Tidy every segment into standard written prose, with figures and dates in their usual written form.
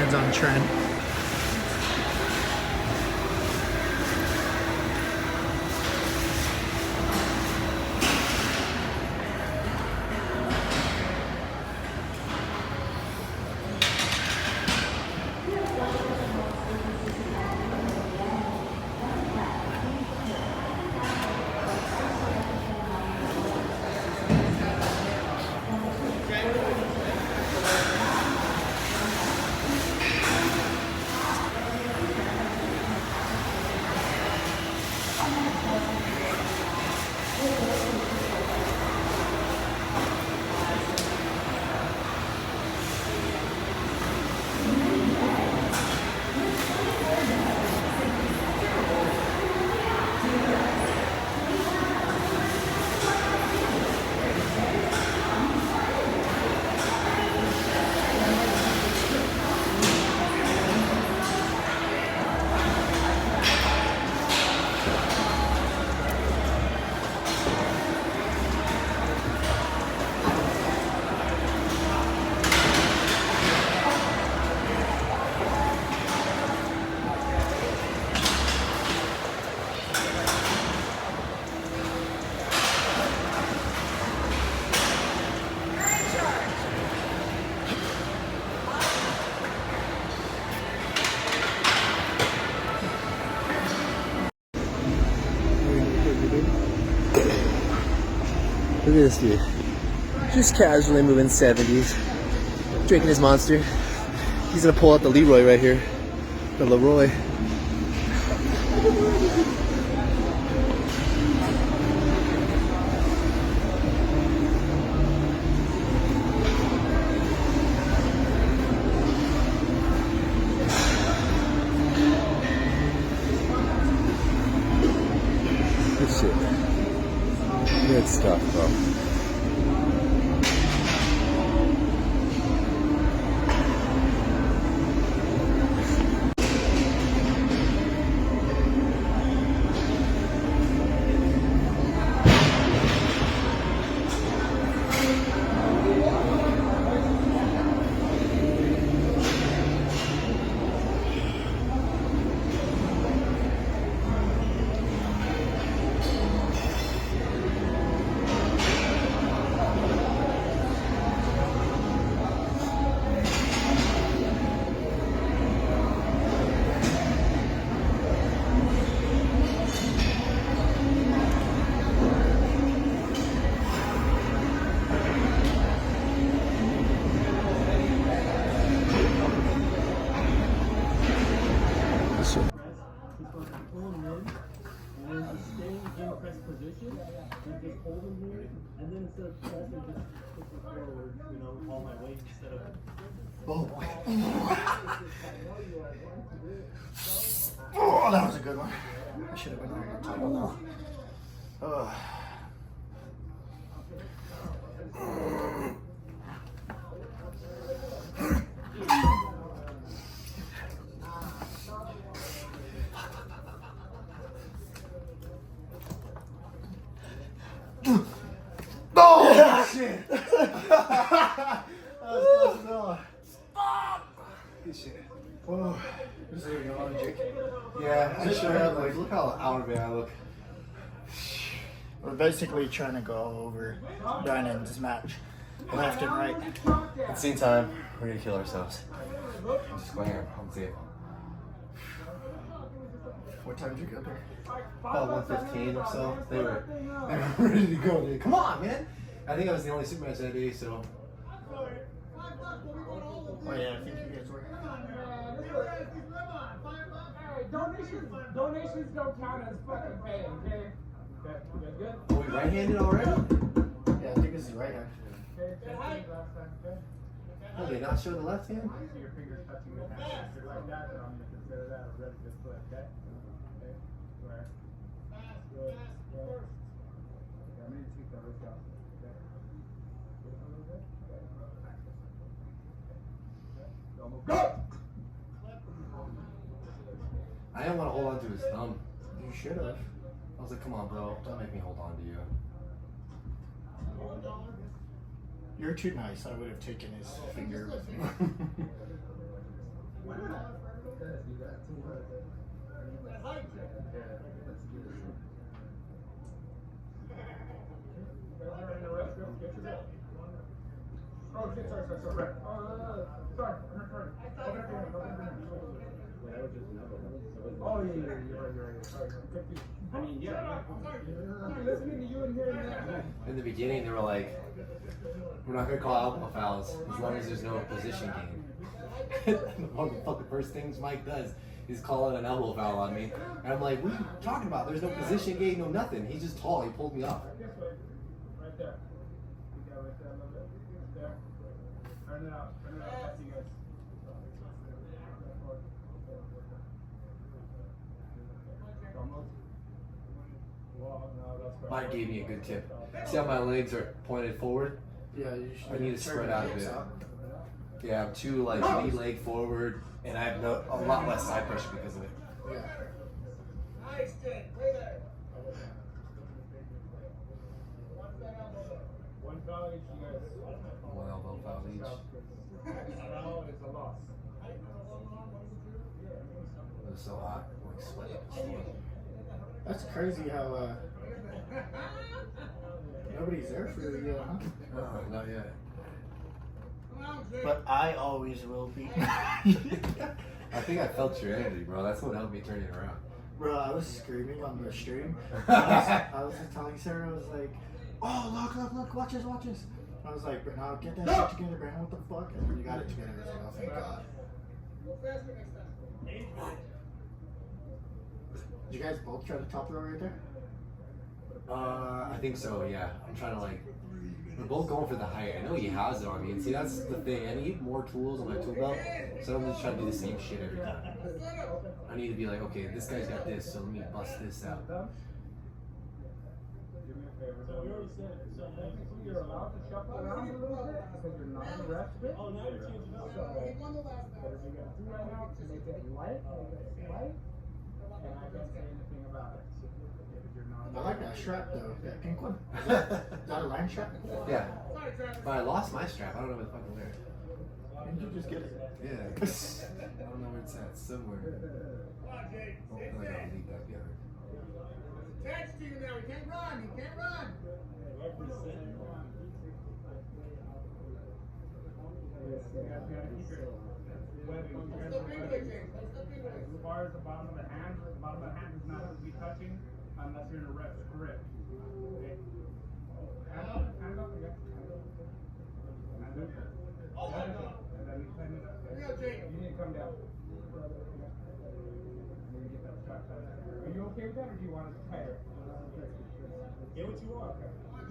hands on Trent. Look at this dude. Just casually moving 70s. Drinking his monster. He's gonna pull out the Leroy right here. The Leroy. Good shit. Good stuff, bro. Position, and just hold them here, and then instead of pressing, just push it forward, you know, all my weight instead of. Oh boy. Oh, that was a good one. I should have been on your title now. Oh shit! That was close as hell. Good shit. Oh, this is a yawn, Jake. Yeah, I sure have. Like, look how out of it I look. We're basically trying to go over Brandon's match, left and right. It's scene time. We're gonna kill ourselves. I'm just going here. I'll see it. What time did you get there? About 1:15 or so. They were Ready to go, dude. come on, man. I think I was the only Superman that day, so. Oh yeah, I think you guys were. Donations don't count as fucking pay, okay? Good? Are we right-handed already? Yeah, I think this is right actually. Okay. Oh, they not show the left hand? See your fingers touching your hand, just like that, then I'm gonna consider that a really good foot, okay? Okay? Square. Good. Okay, I'm gonna take that wrist out. Okay? Get a little bit. Okay. Okay. Don't move. Go! I didn't want to hold on to his thumb. You should have. I was like, come on, bro. Don't make me hold on to you. You're too nice. I would have taken his finger with me. You got too much. Yeah, let's do this. You guys are in the restroom. Get your bill. Oh shit! Sorry. Right. Sorry. Open up your hand. Oh yeah. You're right. Sorry. I'm confused. I mean, yeah. I'm listening to you and hearing that. In the beginning, they were like, we're not going to call alcohol fouls as long as there's no position game. One of the fucking first things Mike does is call out an elbow foul on me. And I'm like, what are you talking about? There's no position game, no nothing. He's just tall. He pulled me off. This way. Right there. You got right there a little bit. There. Turn it out. That's you guys. Almost. Well, no, that's Mike gave me a good tip. See how my legs are pointed forward? Yeah, you should. I need to spread out a bit. Out. Yeah, I'm too like knee leg forward, and I have a lot less side pressure because of it. Yeah. Nice, Jake. Way there. One foul each, you guys. One elbow foul each. Foul is a loss. It was so hot, like sweating. That's crazy how nobody's there for you, huh? Not yet. But I always will be. I think I felt your energy, bro. That's what helped me turn it around. Bro, I was screaming on the stream. I was just telling Sarah, I was like, oh, look, watch this. I was like, now get that shit together, Brandon, what the fuck? And then you got it together. I was like, oh, thank God. Did you guys both try to top row right there? I think so, yeah. I'm trying to we're both going for the height. I know he has it on me. And see, that's the thing. I need more tools on my tool belt, so I don't just try to do the same shit every time. I need to be like, okay, this guy's got this, so let me bust this out. Do me a favor. So we already said it. So you're allowed to shuffle around a little bit because you're not in rest bit. Oh, now you're changing up. So whatever you gotta do right now to make it light, and I can't say anything about it. I like that strap though, that pink one. Is that a line strap? Yeah. But I lost my strap. I don't know where the fuck where. Didn't you just get it? Yeah. I don't know where it's at. Somewhere. Hopefully I don't leave that behind. Attached to you now. He can't run. As far as the bottom of the hand is not to be touching unless you're in a rest grip. Okay. Hands up again. Hands up. And then you tighten it up. You need to come down. And then you get that strap tight. Are you okay with that, or do you want it tighter? Get what you want.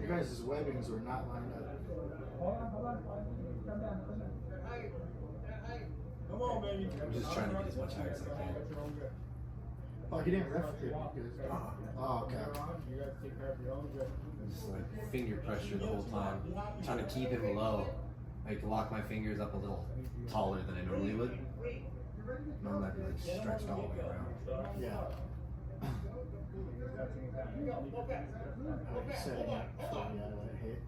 You guys' webbings were not lined up. Hold on. Come down. Come on, baby. I'm just trying to get as much height as I can. Oh, he didn't ref it. Oh, okay. You guys take care of your own good. Just like finger pressure the whole time. Trying to keep him low. I can lock my fingers up a little taller than I normally would. Normally I'd be like stretched all the way around. Yeah. Like setting up for that hit.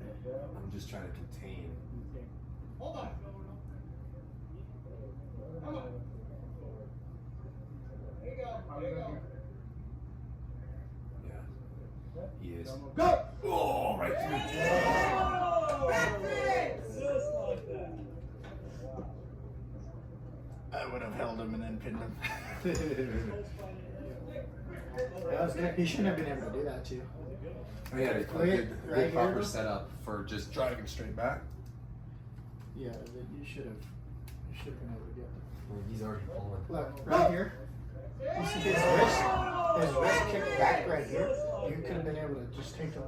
I'm just trying to contain. Hold on. Come on. There you go. Yeah. He is. Go! Oh, right through. Just like that. I would have held him and then pinned him. That was good. He shouldn't have been able to do that too. Oh, yeah, a good Right proper here. setup for just driving straight back. Yeah, you should have. You should have been able to get. Well, he's already pulling. Look, right here. You see his wrist kicked back right here. You could have been able to just take him.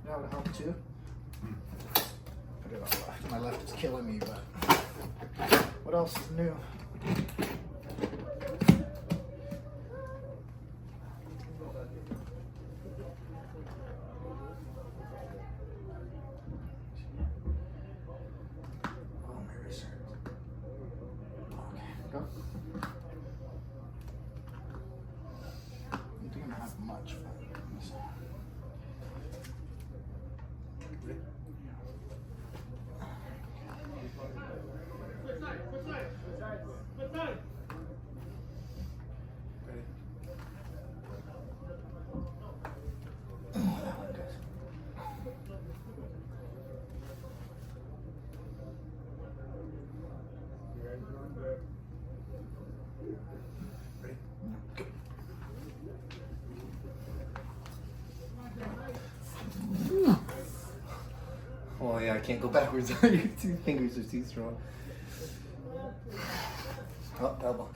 That would help too. Put it on left. My left is killing me, but what else is new? Oh, my wrist hurts. Oh yeah, I can't go backwards. Your two fingers are too strong. Oh, elbow.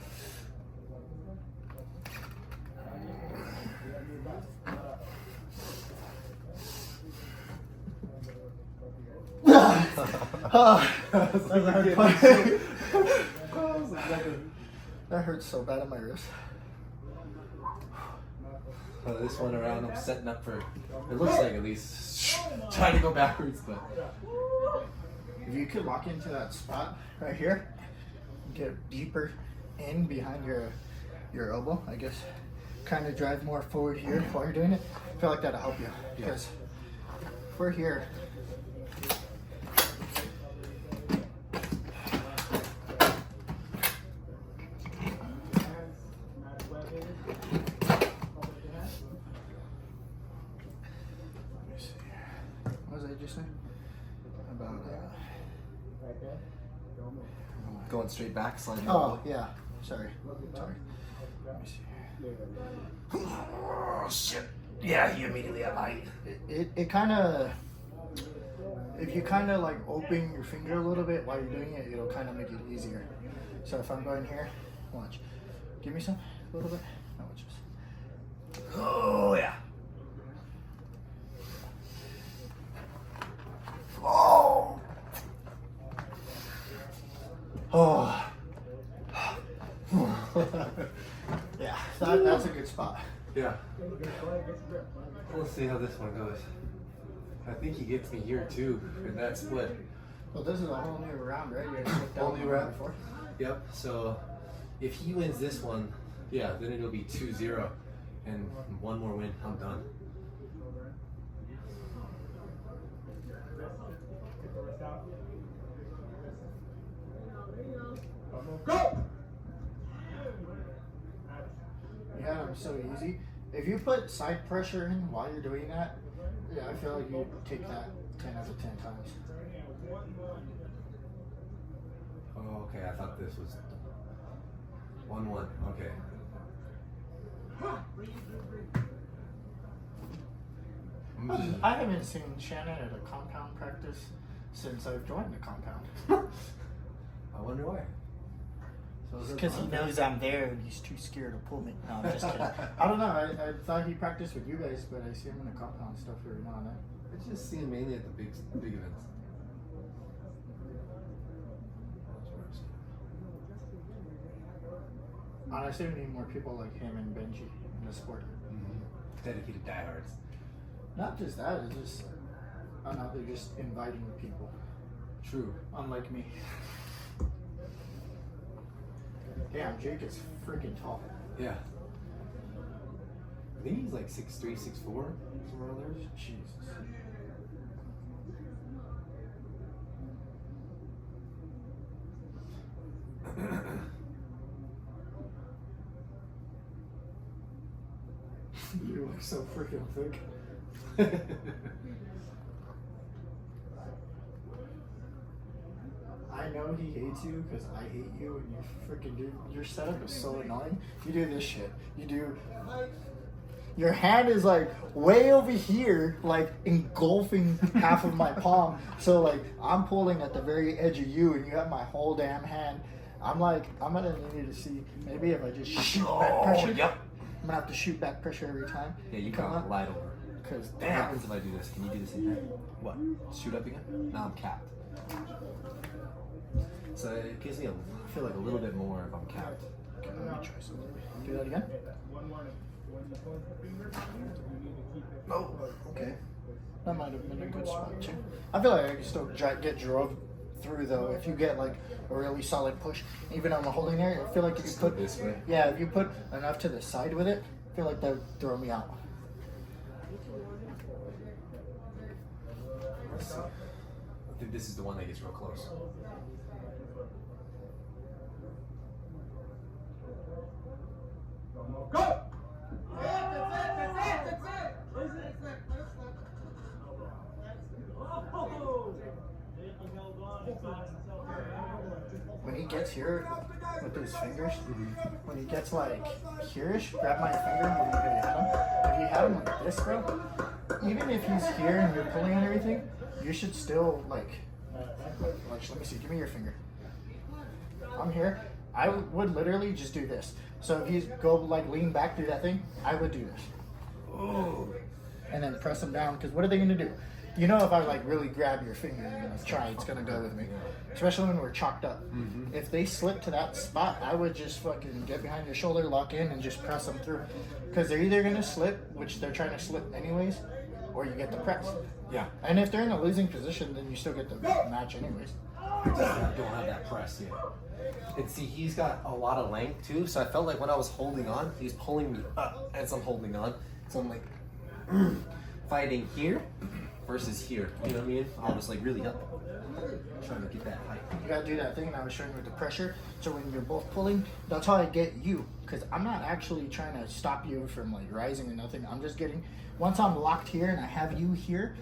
That hurts so bad on my wrist. This one around, I'm setting up for. It looks like at least trying to go backwards, but If you could lock into that spot right here, get deeper in behind your elbow, I guess. Kind of drive more forward here while you're doing it. I feel like that'll help you because we're here. What was I just saying? About going straight back, sliding. oh yeah, sorry. Let me see. Oh shit! Yeah, you immediately have height. It kind of, if you kind of like open your finger a little bit while you're doing it, it'll kind of make it easier. So if I'm going here, watch. Give me some, a little bit. No, just. Oh yeah. Oh. Oh. Yeah, that's a good spot. Yeah. Let's see how this one goes. I think he gets me here too, in that split. Well, this is a whole new round, right? You guys looked Whole down new on it round. before. Yep. So if he wins this one, yeah, then it'll be 2-0, and one more win, I'm done. Go! Yeah, I'm so easy. If you put side pressure in while you're doing that, yeah, I feel like you take that 10 out of 10 times. Oh, okay. I thought this was 1-1. Okay. I haven't seen Shannon at a compound practice since I've joined the compound. I wonder why. Because he knows I'm there and he's too scared to pull me. No, I'm just kidding. I don't know. I thought he practiced with you guys, but I see him in the compound stuff every now and then. I just see him mainly at the big events. Honestly, we need more people like him and Benji in the sport. Dedicated diehards. Not just that, it's just, I don't know, they're just inviting people. True. Unlike me. Damn, Jake is freaking tall. Yeah. I think he's like 6'3", 6'4", somewhere around there. Jesus. You look so freaking thick. I know he hates you because I hate you and you freaking do. Your setup is so annoying. You do this shit. You do. Your hand is like way over here, like engulfing half of my palm. So like I'm pulling at the very edge of you and you have my whole damn hand. I'm like, I'm gonna need to see maybe if I just shoot back pressure. Yep. I'm gonna have to shoot back pressure every time. Yeah, you come come up. light over. Because What happens if I do this? Can you do the same thing? What? Shoot up again? Now I'm capped. So it gives me I feel like a little bit more if I'm capped. Okay, let me try something. Do that again. One warning. When you point the finger, you need to keep it. Oh, okay. That might have been a good spot too. I feel like I can still get drove through though if you get like a really solid push. Even on the holding there, I feel like if you Just put go this way? Yeah, if you put enough to the side with it, I feel like that would throw me out. Let's see. I think this is the one that gets real close. Go! When he gets here with his fingers, when he gets like here-ish, grab my finger when you had him. If you had him like this, bro, even if he's here and you're pulling and everything, you should still like, let me see, give me your finger. I'm here. I would literally just do this. So if you go like lean back through that thing, I would do this. Oh. And then press them down, because what are they gonna do? You know, if I like really grab your finger and try, it's gonna go with me. Especially when we're chalked up. If they slip to that spot, I would just fucking get behind your shoulder, lock in, and just press them through. Because they're either gonna slip, which they're trying to slip anyways, or you get the press. Yeah. And if they're in a losing position, then you still get the match anyways. I don't have that press yet. And see, he's got a lot of length too, so I felt like when I was holding on, he's pulling me up as I'm holding on. So I'm like fighting here versus here. You know what I mean? I'm just like really up, trying to get that height. You gotta do that thing I was showing you with the pressure. So when you're both pulling, that's how I get you. Because I'm not actually trying to stop you from like rising or nothing. I'm just getting, once I'm locked here and I have you here,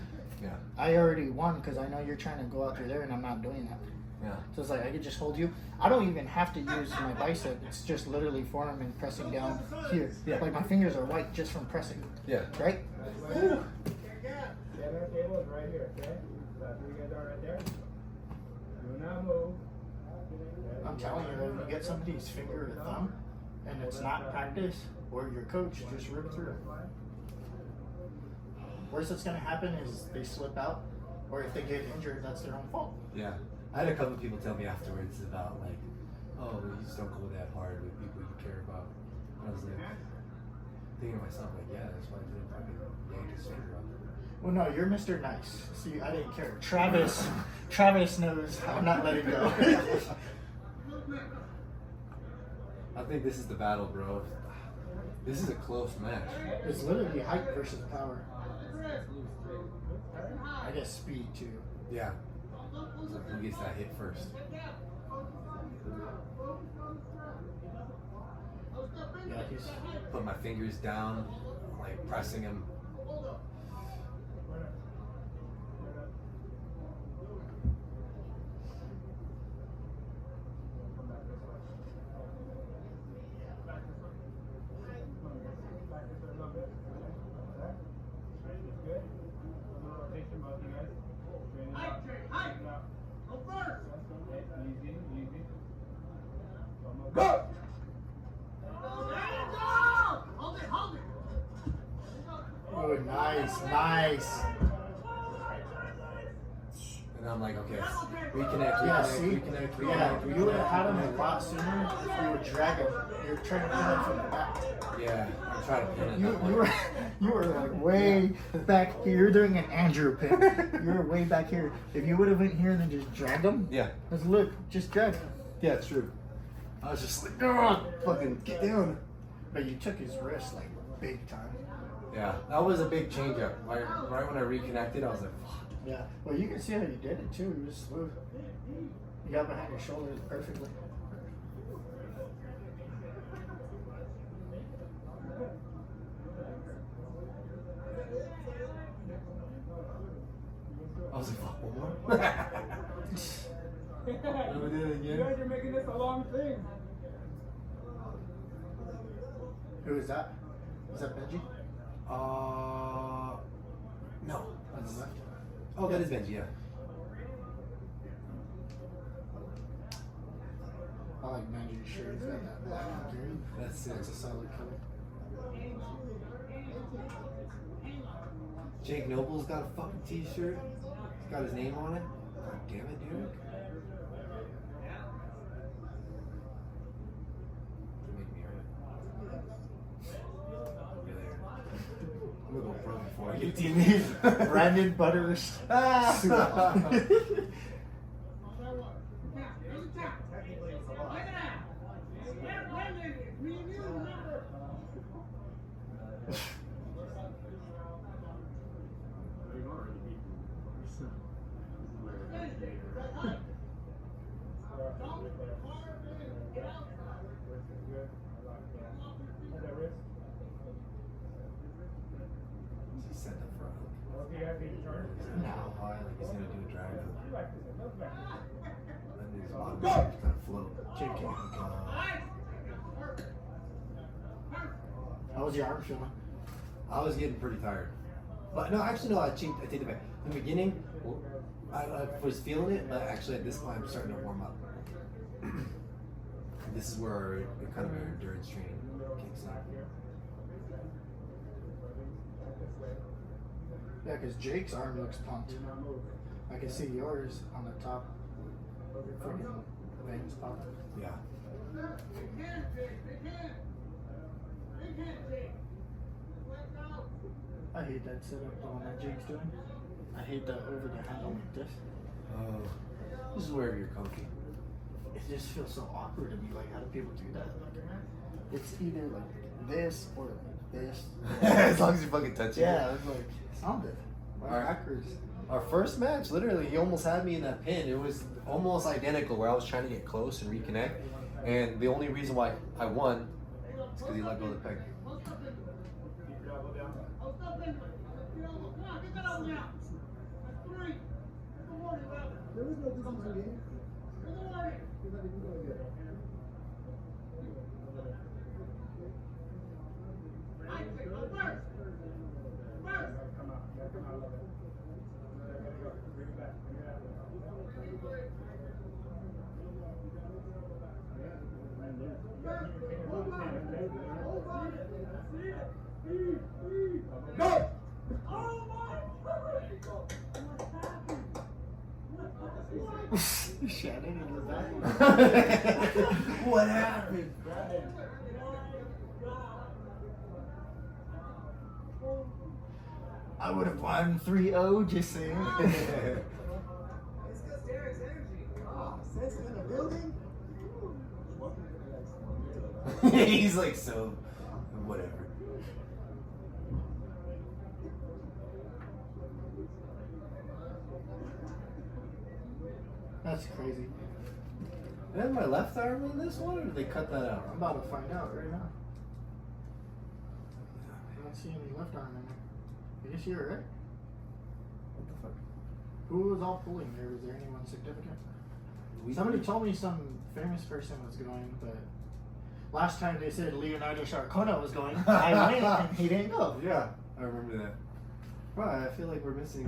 Yeah. I already won because I know you're trying to go out through there and I'm not doing that. Yeah. So it's like I could just hold you. I don't even have to use my bicep. It's just literally forearm and pressing down here. Yeah. Like my fingers are white just from pressing. Yeah. Right? Woo. Center table is right here, okay? So that's where you guys are right there. Do not move. I'm telling you, if you get somebody's finger or thumb and it's not practice, or your coach just rip through. Worst that's gonna happen is they slip out, or if they get injured, that's their own fault. Yeah. I had a couple of people tell me afterwards about like, oh, you just don't go that hard with people you care about. And I was like, thinking to myself, like, yeah, that's why I didn't fucking yank his finger out. Well, no, you're Mr. Nice. See, I didn't care. Travis knows I'm not letting go. I think this is the battle, bro. This is a close match. It's literally height versus power. I guess speed too. Yeah. So who gets that hit first? Yeah, he's. Put my fingers down, like pressing him. Oh, nice. And I'm like, okay, reconnect, Yeah, see? reconnect. Yeah, you would have had him a lot sooner if you would drag him. You're trying to pin him from the back. Yeah, I'm trying to pin it. You were like way back here. You're doing an Andrew pin. You were way back here. If you would have went here and then just dragged him, Yeah. let's look, just drag him. Yeah, it's true. I was just like, oh, fucking get down. But you took his wrist like big time. Yeah, that was a big change up. Right when I reconnected, I was like, fuck. Yeah. Well, you can see how you did it too. You was smooth. You got behind your shoulders perfectly. I was like, fuck, one more? We did it You again. guys are making this a long thing. Who is that? Is that Benji? No. On the left? Oh, that is Benji, yeah. I like Benji's shirt. He's got that black and green. That's That's a solid color. Jake Noble's got a fucking t-shirt. He's got his name on it. God damn it, Derek. You make me earn it. Really earn it. I'm gonna go pro before I get TNA. Brandon Butters. He's set up for a hook. Okay, I think turn. No. Oh, like he's gonna do a drag hook. And his bottom seems kind of float. JK. How was your arm feeling? I was getting pretty tired. But no, actually no, I take it back. In the beginning, Well, I was feeling it, but actually at this point I'm starting to warm up. This is where our kind of our endurance training kicks in. Yeah, because Jake's arm looks pumped. I can see yours on the top. Freaking veins popping. Yeah. I hate that setup, the one that Jake's doing. I hate that over the handle like this. Oh, this is wherever you're comfy. It just feels so awkward to me. Like, how do people do that? Like, it's either like this or like this. As long as you fucking touch it. Yeah, it's like sounded. Alright. Backwards. Our first match, literally, he almost had me in that pin. It was almost identical where I was trying to get close and reconnect. And the only reason why I won is because he let go of the peg. Go! Shannon in the back. What happened? I would have won 3-0, just saying. He's like, so, whatever. That's crazy. And my left arm in this one, or did they cut that out? I'm about to find out right now. I don't see any left arm in there. You see it, right? What the fuck? Who was all pulling there? Was there anyone significant? Somebody told me some famous person was going, but last time they said Leonardo Sciarcona was going. I went and he didn't go. Yeah, I remember that. Right, I feel like we're missing.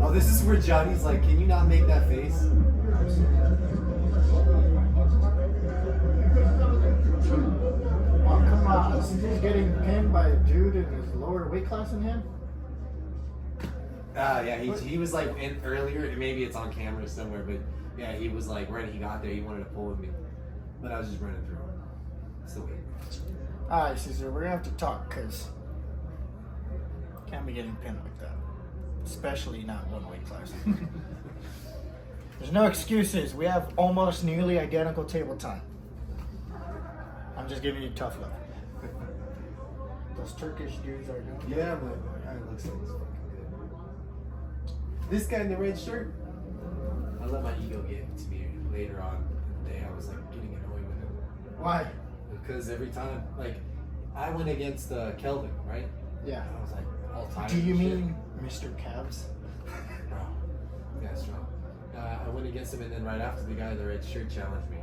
Oh, this is where Johnny's like, can you not make that face? Oh, come on. He's getting pinned by a dude in his lower weight class than him. Yeah, he was like in earlier, maybe it's on camera somewhere, but yeah, he was like, when he got there, he wanted to pull with me. But I was just running through him. That's the way. Alright, Caesar, we're gonna have to talk because can't be getting pinned like that. Especially not one weight class. There's no excuses. We have almost nearly identical table time. I'm just giving you tough love. Those Turkish dudes are doing. Yeah, but it looks like it's fucking good. This guy in the red shirt, I let my ego get to me later on in the day. I was like getting annoyed with him. Why? Because every time, like, I went against Kelvin, right? Yeah. I was like all tired. Do you and shit. mean Mr. Cavs? Bro, yeah, strong. I went against him, and then right after, the guy in the red shirt challenged me.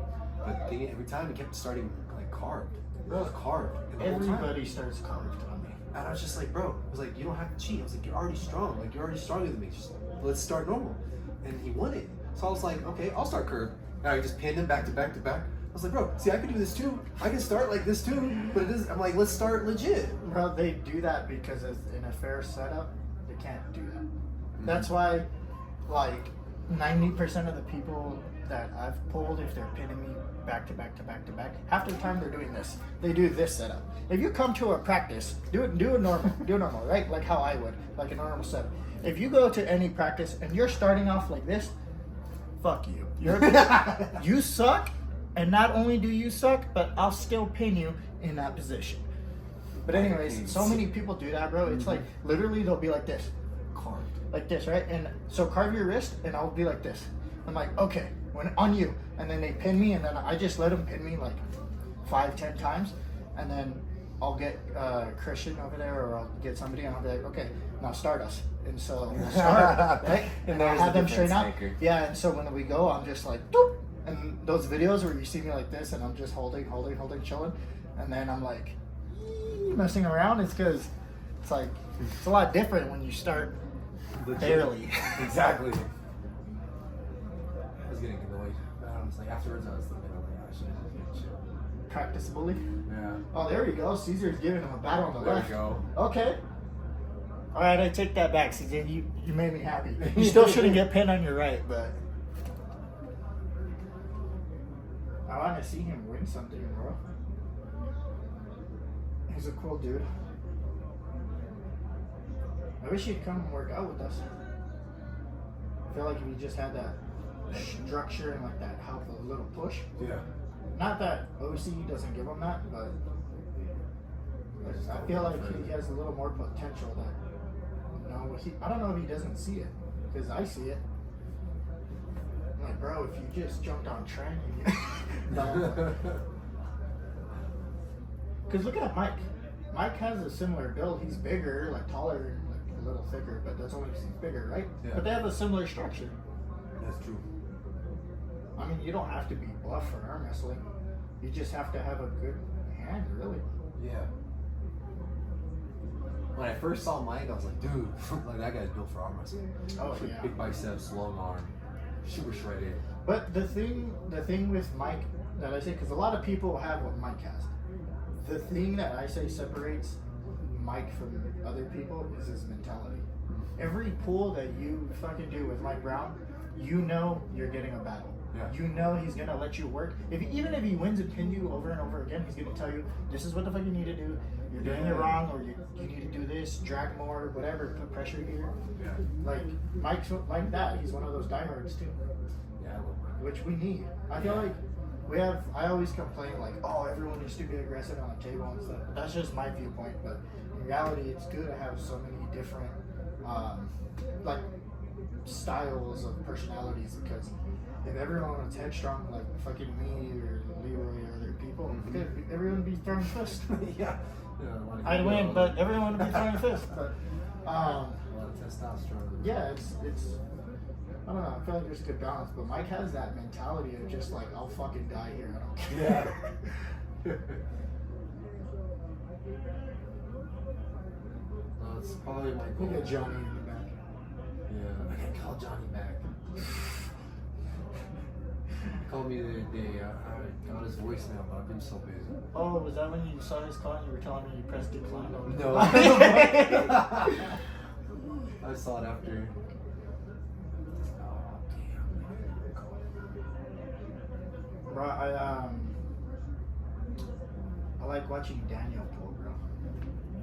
But every time he kept starting like carved. It was carved. And the whole time- Everybody starts carved on me. And I was just like, bro, I was like, you don't have to cheat. I was like, you're already strong. Like, you're already stronger than me. Just let's start normal. And he won it. So I was like, okay, I'll start curved. And I just pinned him back to back to back. I was like, bro, see, I can do this too. I can start like this too. But it is, I'm like, let's start legit. Bro, they do that because it's in a fair setup, they can't do that. That's why, like, 90% of the people that I've pulled, if they're pinning me back to back to back to back, half the time they're doing this. They do this setup. If you come to a practice, do it normal, right? Like how I would, like a normal setup. If you go to any practice and you're starting off like this, fuck you. You suck, and not only do you suck, but I'll still pin you in that position. But anyways, so many people do that, bro. It's like, literally they'll be like this. Carved. Like this, right? And so carve your wrist, and I'll be like this. I'm like, okay, when on you. And then they pin me, and then I just let them pin me like 5-10 times. And then I'll get Christian over there, or I'll get somebody, and I'll be like, okay, now start us. And so we'll start, right? And I'll have them straight out. Yeah, and so when we go, I'm just like, doop. And those videos where you see me like this, and I'm just holding, chilling. And then I'm like, messing around. It's because It's like, it's a lot different when you start barely. Exactly. I was getting annoyed. I was like, afterwards, I was thinking, oh my gosh, I should just get chill. Practice bully. Yeah. Oh, there we go. Caesar's giving him a battle on the There left. we go. Okay. All right, I take that back, Caesar. You made me happy. You still shouldn't get pinned on your right, but I want to see him win something, bro. He's a cool dude. I wish he'd come and work out with us. I feel like if he just had that structure and like that help, a little push. Yeah. Not that OC doesn't give him that, but I feel like he has a little more potential that, you know, I don't know if he doesn't see it, because I see it. I'm like, bro, if you just jumped on training, no. Because look at Mike. Mike has a similar build. He's bigger, like taller, and like a little thicker, but that's only because he's bigger, right? Yeah. But they have a similar structure. That's true. I mean, you don't have to be buff for arm wrestling. You just have to have a good hand, really. Yeah. When I first saw Mike, I was like, dude, like that guy's built for arm wrestling. Oh, yeah. Big biceps, long arm, super shredded. But the thing with Mike that I say, because a lot of people have what Mike has. The thing that I say separates Mike from other people is his mentality. Every pull that you fucking do with Mike Brown, you know you're getting a battle. Yeah. You know he's gonna let you work. Even if he wins and pin you over and over again, he's gonna tell you, this is what the fuck you need to do. You're doing it wrong, or you need to do this, drag more, whatever, put pressure here. Yeah. Like Mike's like that. He's one of those diehards too, Yeah, I love Mike. which we need. I feel like I always complain like, oh, everyone needs to be aggressive on the table and stuff. That's just my viewpoint, but in reality, it's good to have so many different like styles of personalities, because if everyone was headstrong like fucking me or Leroy or other people, everyone would be throwing fists. Yeah. I'd win, but everyone would be throwing fists. But a lot of testosterone. yeah, it's I don't know. I feel like there's a good balance, but Mike has that mentality of just like, I'll fucking die here. I don't care. Yeah. It's probably my goal. Look at Johnny in the back. Yeah, I can call Johnny back. He called me the other day. I got his voicemail, but I've been so busy. Oh, was that when you saw his call and you were telling me you pressed decline? No. I saw it after. Oh, damn. Bro, I like watching Daniel pull, bro.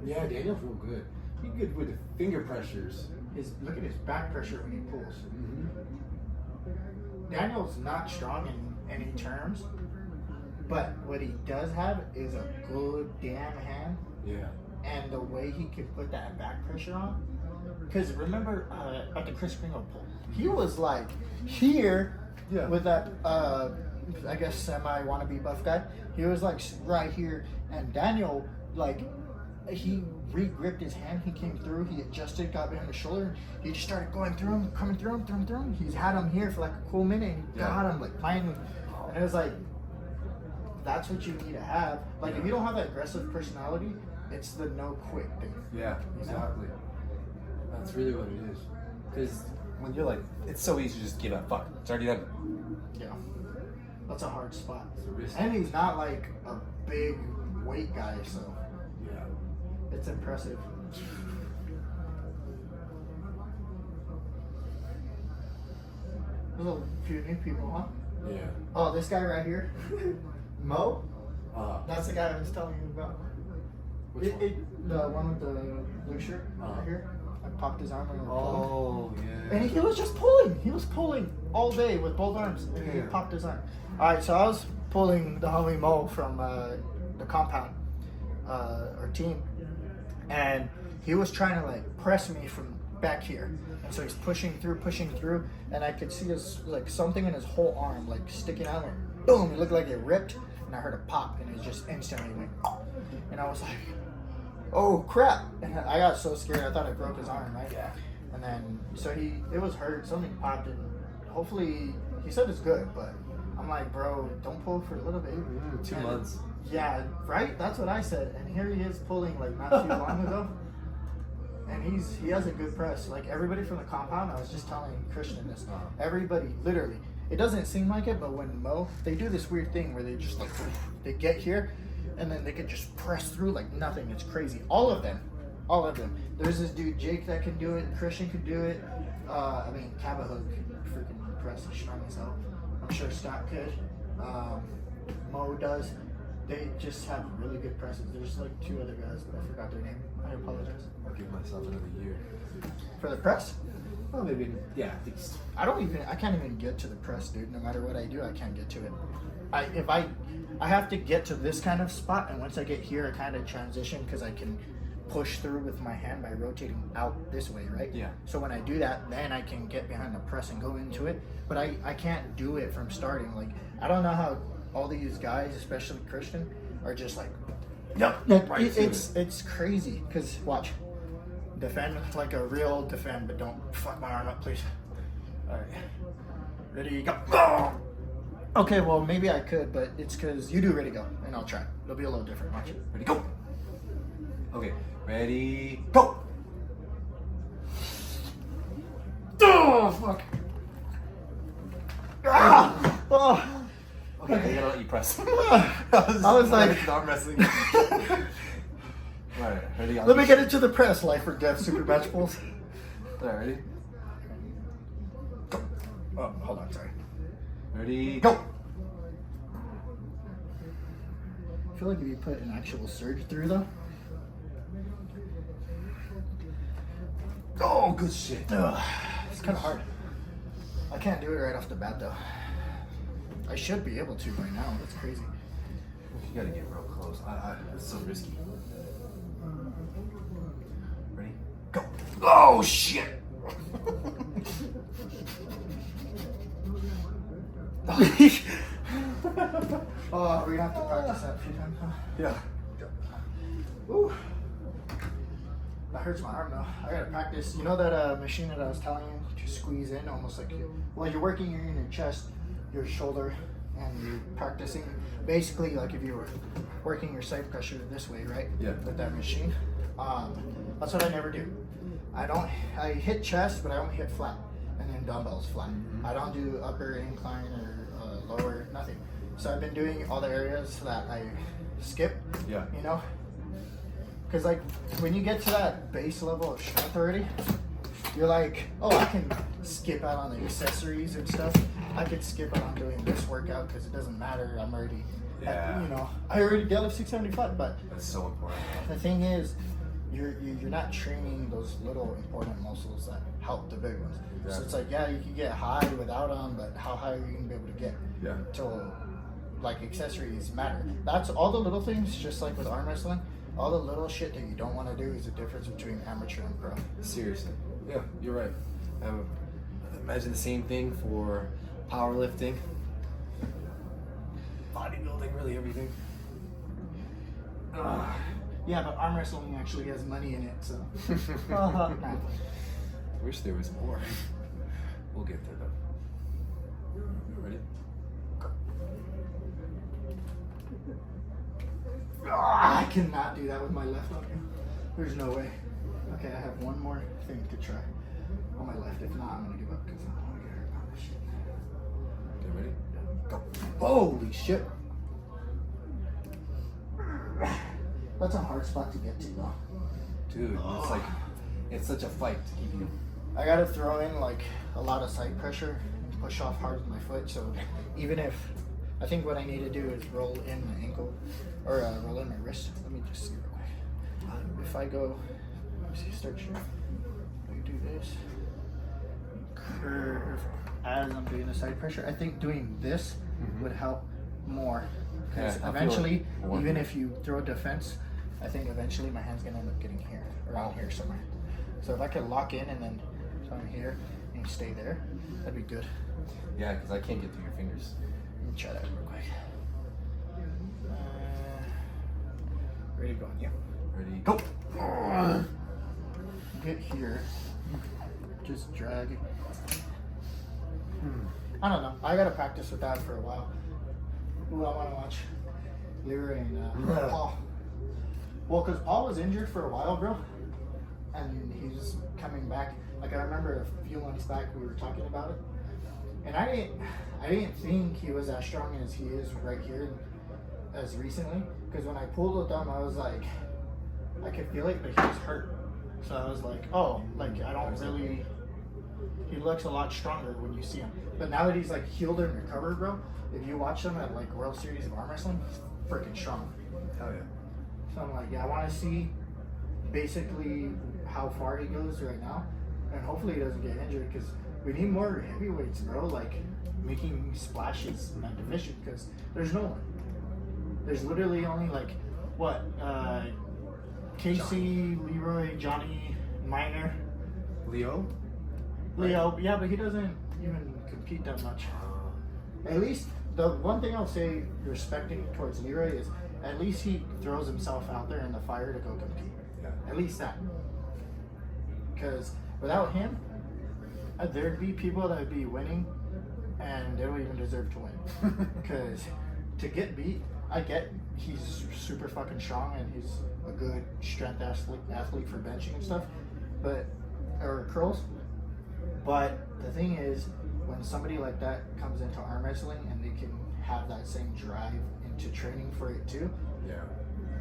Yeah, Daniel's real good. He's good with the finger pressures. Look at his back pressure when he pulls. Mm-hmm. Daniel's not strong in any terms, but what he does have is a good damn hand, Yeah. and the way he can put that back pressure on. Because remember at the Chris Kringle pull, he was like here with that I guess semi wannabe buff guy. He was like right here, and Daniel like he re-gripped his hand. He came through. He adjusted, got behind the shoulder. He just started going through him, coming through him. He's had him here for like a cool minute. And he got him like finally, and it was like, that's what you need to have. Like if you don't have that aggressive personality, it's the no quit thing. Yeah, exactly. That's really what it is. Because when you're like, it's so easy to just give up. Fuck, it's already done. Yeah, that's a hard spot. It's a risk. And he's not like a big weight guy, so Yeah. it's impressive. There's a few new people, huh? Yeah. Oh, this guy right here, Mo. That's That's the guy I was telling you about. which one? The one with the blue shirt Uh-huh. right here. I popped his arm and we were pulling. Oh, yeah. And he was just pulling. He was pulling all day with both arms. And he Yeah. popped his arm. Alright, so I was pulling the homie Mo from the compound, our team. And he was trying to like press me from back here. And so he's pushing through. And I could see his like something in his whole arm like sticking out. And boom, it looked like it ripped. And I heard a pop. And it just instantly went. And I was like, oh crap. And I got so scared. I thought I broke his arm, right? Yeah. And then, so it was hurt. Something popped in. Hopefully, he said it's good, but I'm like, bro, don't pull for a little bit. 2 And- months. Yeah, right? That's what I said. And here he is pulling like not too long ago. and he has a good press. Like everybody from the compound, I was just telling Christian this. Everybody, literally, it doesn't seem like it, but when they do this weird thing where they just like they get here, and then they can just press through like nothing. It's crazy. All of them. There's this dude Jake that can do it. Christian can do it. I mean, Cabahug can freaking press and strong as hell. I'm sure Scott could. Mo does. They just have really good presses. There's like 2 other guys, but I forgot their name. I apologize. I'll give myself another year. For the press? Well, maybe, yeah, at least. I can't even get to the press, dude. No matter what I do, I can't get to it. I have to get to this kind of spot, and once I get here, I kind of transition because I can push through with my hand by rotating out this way, right? Yeah. So when I do that, then I can get behind the press and go into it. But I can't do it from starting. Like, I don't know how all these guys, especially Christian, are just like, yep, right. It's crazy. Because watch, defend like a real defend, but don't fuck my arm up, please. All right, ready, go. Oh! Okay, well maybe I could, but it's because you do ready, go, and I'll try. It'll be a little different. Watch, ready, go. Okay, ready, go. Oh fuck! Ah! Oh. Okay, I gotta let you press. I was like, arm wrestling. Alright, ready? Let me get into the press, life or death, super match pulls. Alright, ready? Go. Oh, hold on, sorry. Ready, Go. I feel like if you put an actual surge through though. Oh, good shit. Ugh, it's kind of hard. I can't do it right off the bat though. I should be able to right now. That's crazy. You gotta get real close. It's so risky. Ready? Go. Oh shit. Oh, we're gonna have to practice that a few times, huh? Yeah. Ooh. That hurts my arm though. I gotta practice. You know that machine that I was telling you to squeeze in, almost like you're working in your chest, your shoulder, and you're practicing. Basically, like if you were working your side pressure this way, right? Yeah. With that machine. That's what I never do. I hit chest, but I don't hit flat, and then dumbbells flat. Mm-hmm. I don't do upper incline or lower, nothing. So I've been doing all the areas that I skip. Yeah. You know. Because like when you get to that base level of strength already, you're like, oh, I can skip out on the accessories and stuff. I could skip out on doing this workout because it doesn't matter. I'm already, Yeah. I already deadlift 675. But That's so important. the thing is, you're not training those little important muscles that help the big ones. Yeah. So it's like, yeah, you can get high without them, but how high are you gonna be able to get? Yeah. So, like accessories matter. That's all the little things. Just like with arm wrestling. All the little shit that you don't want to do is the difference between amateur and pro. Seriously. Yeah, you're right. Imagine the same thing for powerlifting, bodybuilding, really everything. Yeah, but arm wrestling actually has money in it, so. I wish there was more. We'll get there though. Ready? I cannot do that with my left on you. There's no way. Okay, I have one more thing to try on my left. If not, I'm gonna give up because I don't want to get hurt on this shit. Okay, ready? Go. Holy shit. That's a hard spot to get to though. Dude, it's such a fight to keep you. I gotta throw in like a lot of side pressure and push off hard with my foot. So even if I think what I need to do is roll in my ankle or roll in my wrist. Let me just see real quick. If I go, let me see, start here. I do this, curve as I'm doing the side pressure. I think doing this would help more because Yeah, I feel eventually, like more. even if you throw defense, I think eventually my hand's gonna end up getting here, around here somewhere. So if I could lock in and then come here and stay there, that'd be good. Yeah, because I can't get through your fingers. Let me try that real quick. Ready to go? Yeah. Ready? Go! Get here. Just drag. I don't know. I gotta practice with that for a while. Who I want to watch? Leroy and Paul. Well, because Paul was injured for a while, bro. and he's coming back. Like I remember a few months back we were talking about it, and I didn't think he was as strong as he is right here as recently. Because when I pulled with him, I was like, I could feel it, but he was hurt. So I was like, oh, like I don't really. He looks a lot stronger when you see him. But now that he's like healed and recovered, bro, if you watch him at like World Series of Arm Wrestling, he's freaking strong. Hell yeah. So I'm like, yeah, I want to see basically how far he goes right now, and hopefully he doesn't get injured because we need more heavyweights, bro. Like making splashes in that division because there's no one. There's literally only like what Casey, Leroy, Johnny, Minor, Leo? Leo. Yeah, but he doesn't even compete that much. At least the one thing I'll say respecting towards Leroy is at least he throws himself out there in the fire to go compete. Yeah. At least that. Because without him, there'd be people that would be winning and they don't even deserve to win. Because to get beat, I get he's super fucking strong and he's a good strength athlete for benching and stuff, or curls. But the thing is, when somebody like that comes into arm wrestling and they can have that same drive into training for it too, Yeah.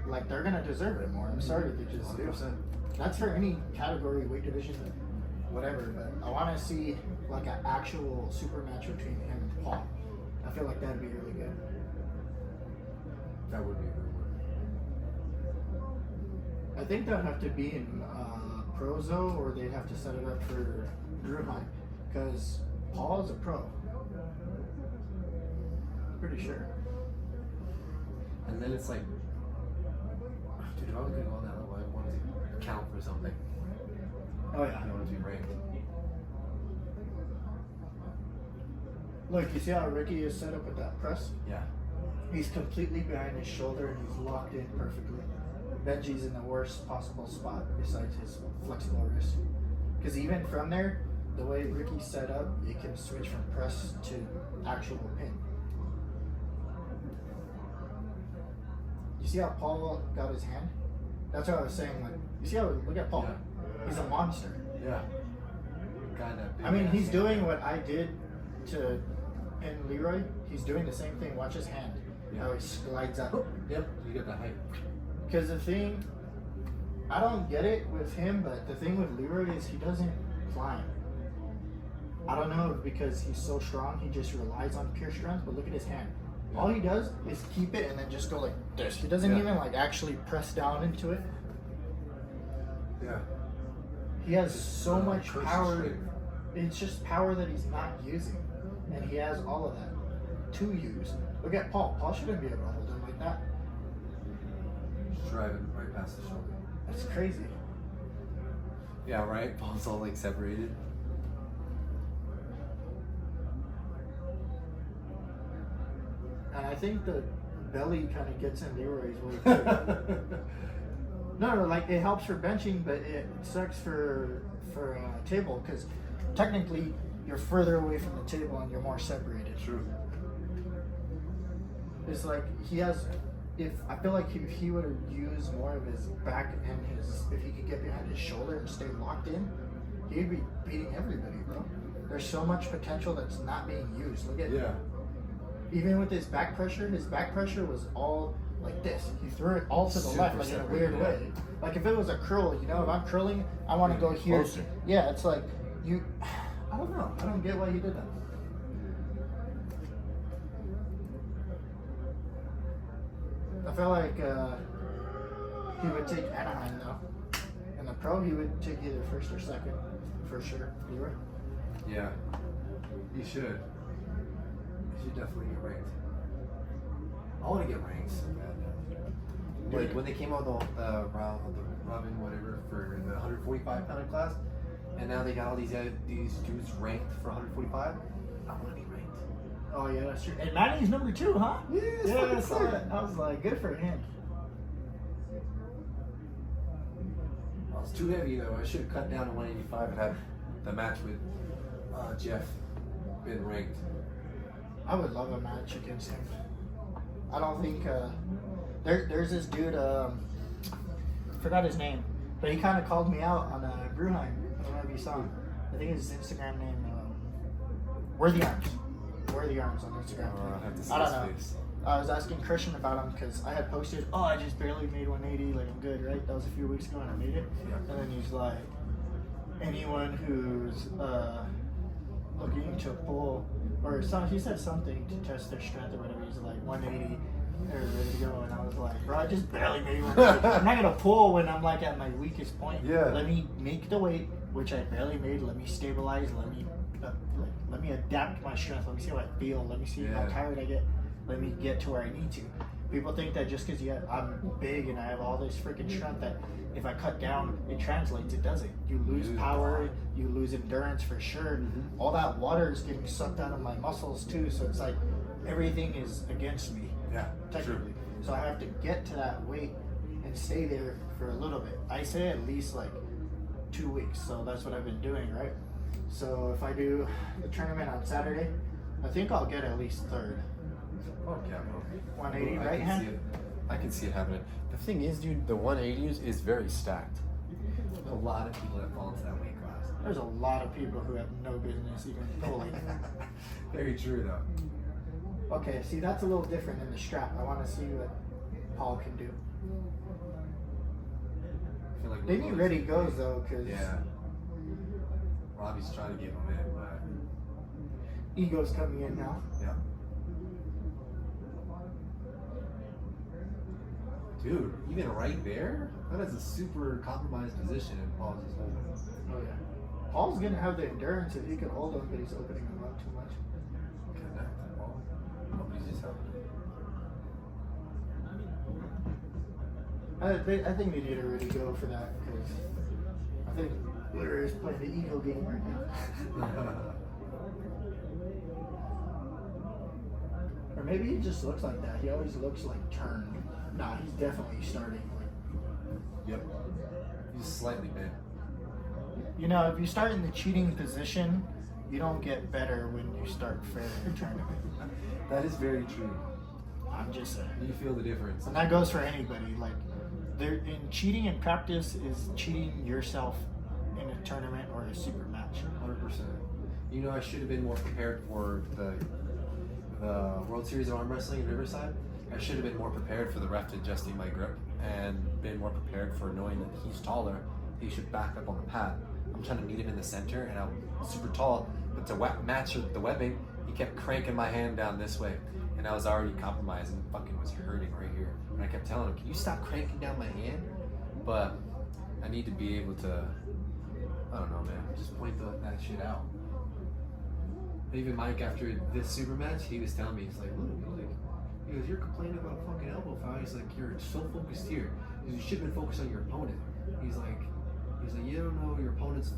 like they're gonna deserve it more. I'm sorry, they just do. 100%. That's for any category, weight division, whatever. But I want to see like an actual super match between him and Paul. I feel like that'd be really good. That would be a good one. I think that'd have to be in Prozo, or they'd have to set it up for Bruheim, because Paul is a pro. Pretty sure. And then it's like, dude, if I was gonna go on that level, I wanted to count for something. Oh yeah. I wanted to be ranked. Look, you see how Ricky is set up with that press? Yeah. He's completely behind his shoulder and he's locked in perfectly. Benji's in the worst possible spot besides his flexible wrist. Because even from there, the way Ricky's set up, it can switch from press to actual pin. You see how Paul got his hand? That's what I was saying. Like, you see how, look at Paul. Yeah. He's a monster. Yeah. Kinda. I mean, he's doing what I did to pin Leroy. He's doing the same thing. Watch his hand. Yeah. How he slides up. Yep, you get the height. Because the thing, I don't get it with him, but the thing with Leroy is he doesn't climb. I don't know if because he's so strong, he just relies on pure strength, but look at his hand. All he does is keep it and then just go like this. He doesn't even like actually press down into it. Yeah. He has so much curse power. straight. It's just power that he's not using. And he has all of that to use. Look at Paul. Paul shouldn't be able to hold him like that. Just driving right past the shoulder. That's crazy. Yeah, right? Paul's all like separated. And I think the belly kind of gets in Leroy's way too. No, like it helps for benching, but it sucks for table because technically you're further away from the table and you're more separated. True. It's like he has. If I feel like if he would have used more of his back and if he could get behind his shoulder and stay locked in, he'd be beating everybody, bro. There's so much potential that's not being used. Look at even with his back pressure was all like this. He threw it all to the Super left, like in a weird separated, way. Like if it was a curl, you know, if I'm curling, I want to go here. Closer. Yeah, it's like you. I don't know. I don't get why he did that. I feel like he would take Anaheim though. In the pro, he would take either first or second for sure. Leroy. Yeah. He should. He should definitely get ranked. I want to get ranked so bad. Like when they came out with the Robin whatever for the 145 pound class, and now they got all these dudes ranked for 145. I want to be ranked. Oh yeah, that's true. And Manny's number 2, huh? Yeah, I saw that. I was like, good for him. I was too heavy though. I should have cut down to 185 and had the match with Jeff been ranked. I would love a match against him. I don't think there's this dude. Forgot his name, But he kind of called me out on Bruheim. I don't know if you saw him. I think his Instagram name, Worthy Arms. Worthy Arms on Instagram. I have to see I don't his know. face. I was asking Christian about him because I had posted, oh, I just barely made 180, like I'm good, right? That was a few weeks ago and I made it. Yeah. And then he's like, anyone who's looking to pull, or some, he said something to test their strength or whatever. He's like 180, they're ready to go. And I was like, bro, I just barely made 180. I'm not gonna pull when I'm like at my weakest point. Yeah. Let me make the weight, which I barely made. Let me stabilize. Let me adapt my strength. Let me see how I feel. Let me see how tired I get. Let me get to where I need to. People think that just because I'm big and I have all this freaking strength that if I cut down, it translates. It doesn't. You lose power, you lose endurance for sure. Mm-hmm. All that water is getting sucked out of my muscles too. So it's like everything is against me. Yeah, Technically. So I have to get to that weight and stay there for a little bit. I say at least like 2 weeks. So that's what I've been doing, right? So if I do the tournament on Saturday, I think I'll get at least third. Oh, yeah, bro. 180 I right can hand? see it. I can see it happening. The thing is, dude, the 180s is very stacked. A lot of people that fall into that weight class. There's a lot of people who have no business even pulling. Very true, though. Okay, see, that's a little different than the strap. I want to see what Paul can do. I feel like They need ready goes, though, because Yeah. Robbie's trying to get him in, but ego's coming in now. yeah. Dude, even right there, that is a super compromised position, and Paul's just holding it. Oh, yeah. Paul's going to have the endurance if he can hold him, but he's opening him up too much. Connect, Paul. Nobody's just helping him. I think they need to really go for that because I think Blair is playing the ego game right now. Or maybe he just looks like that. He always looks like turned. Nah, he's definitely starting. Yep. He's slightly bent. You know, if you start in the cheating position, you don't get better when you start fair in the tournament. That is very true. I'm just saying. You feel the difference. And that goes for anybody. Like, in cheating in practice is cheating yourself in a tournament or a super match. 100%. You know, I should have been more prepared for the World Series of Arm Wrestling in Riverside. I should have been more prepared for the ref adjusting my grip and been more prepared for knowing that he's taller. He should back up on the pad. I'm trying to meet him in the center, and I'm super tall, but to match the webbing, he kept cranking my hand down this way, and I was already compromised and fucking was hurting right here. And I kept telling him, "Can you stop cranking down my hand?" But I need to be able to, I don't know, man, just point that shit out. Even Mike, after this super match, he was telling me, he's like, "Look, he goes, you're complaining about a fucking elbow foul." He's like, "You're so focused here. You should have been focused on your opponent." He's like, "You don't know your opponent's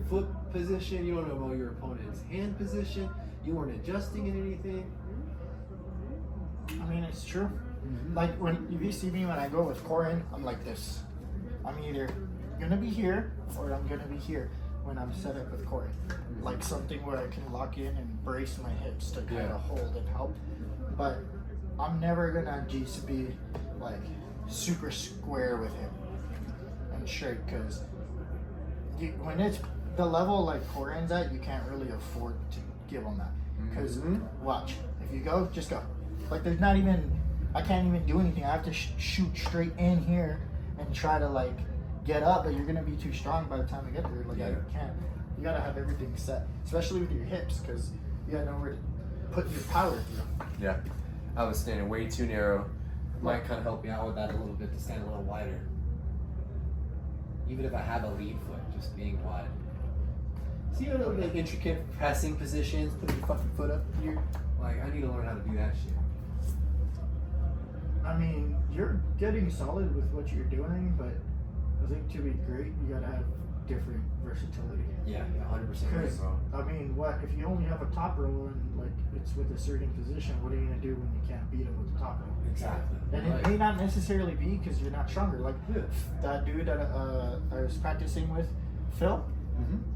foot position. You don't know your opponent's hand position. You weren't adjusting in anything." I mean, it's true. Mm-hmm. Like, if you see me when I go with Corin, I'm like this. I'm either gonna be here or I'm gonna be here when I'm set up with Corin. Like something where I can lock in and brace my hips to kind of hold and help. But I'm never gonna just be like super square with him and straight, because when it's the level like Corin's at, you can't really afford to give him that. Because watch, if you go, just go. Like there's not even, I can't even do anything. I have to shoot straight in here and try to like get up, but you're gonna be too strong by the time I get there. Like I can't. You gotta have everything set, especially with your hips, because you gotta know where to put your power through. Yeah, I was standing way too narrow. Might kind of help me out with that a little bit to stand a little wider. Even if I have a lead foot, just being wide. See how to make intricate pressing positions, put your fucking foot up here. Like I need to learn how to do that shit. I mean, you're getting solid with what you're doing, but I think to be great, you gotta have different versatility. Yeah, 100% right, bro. I mean, what if you only have a top row and like it's with a certain position? What are you gonna do when you can't beat him with the top row? Exactly. And it may not necessarily be because you're not stronger. Like that dude that I was practicing with, Phil.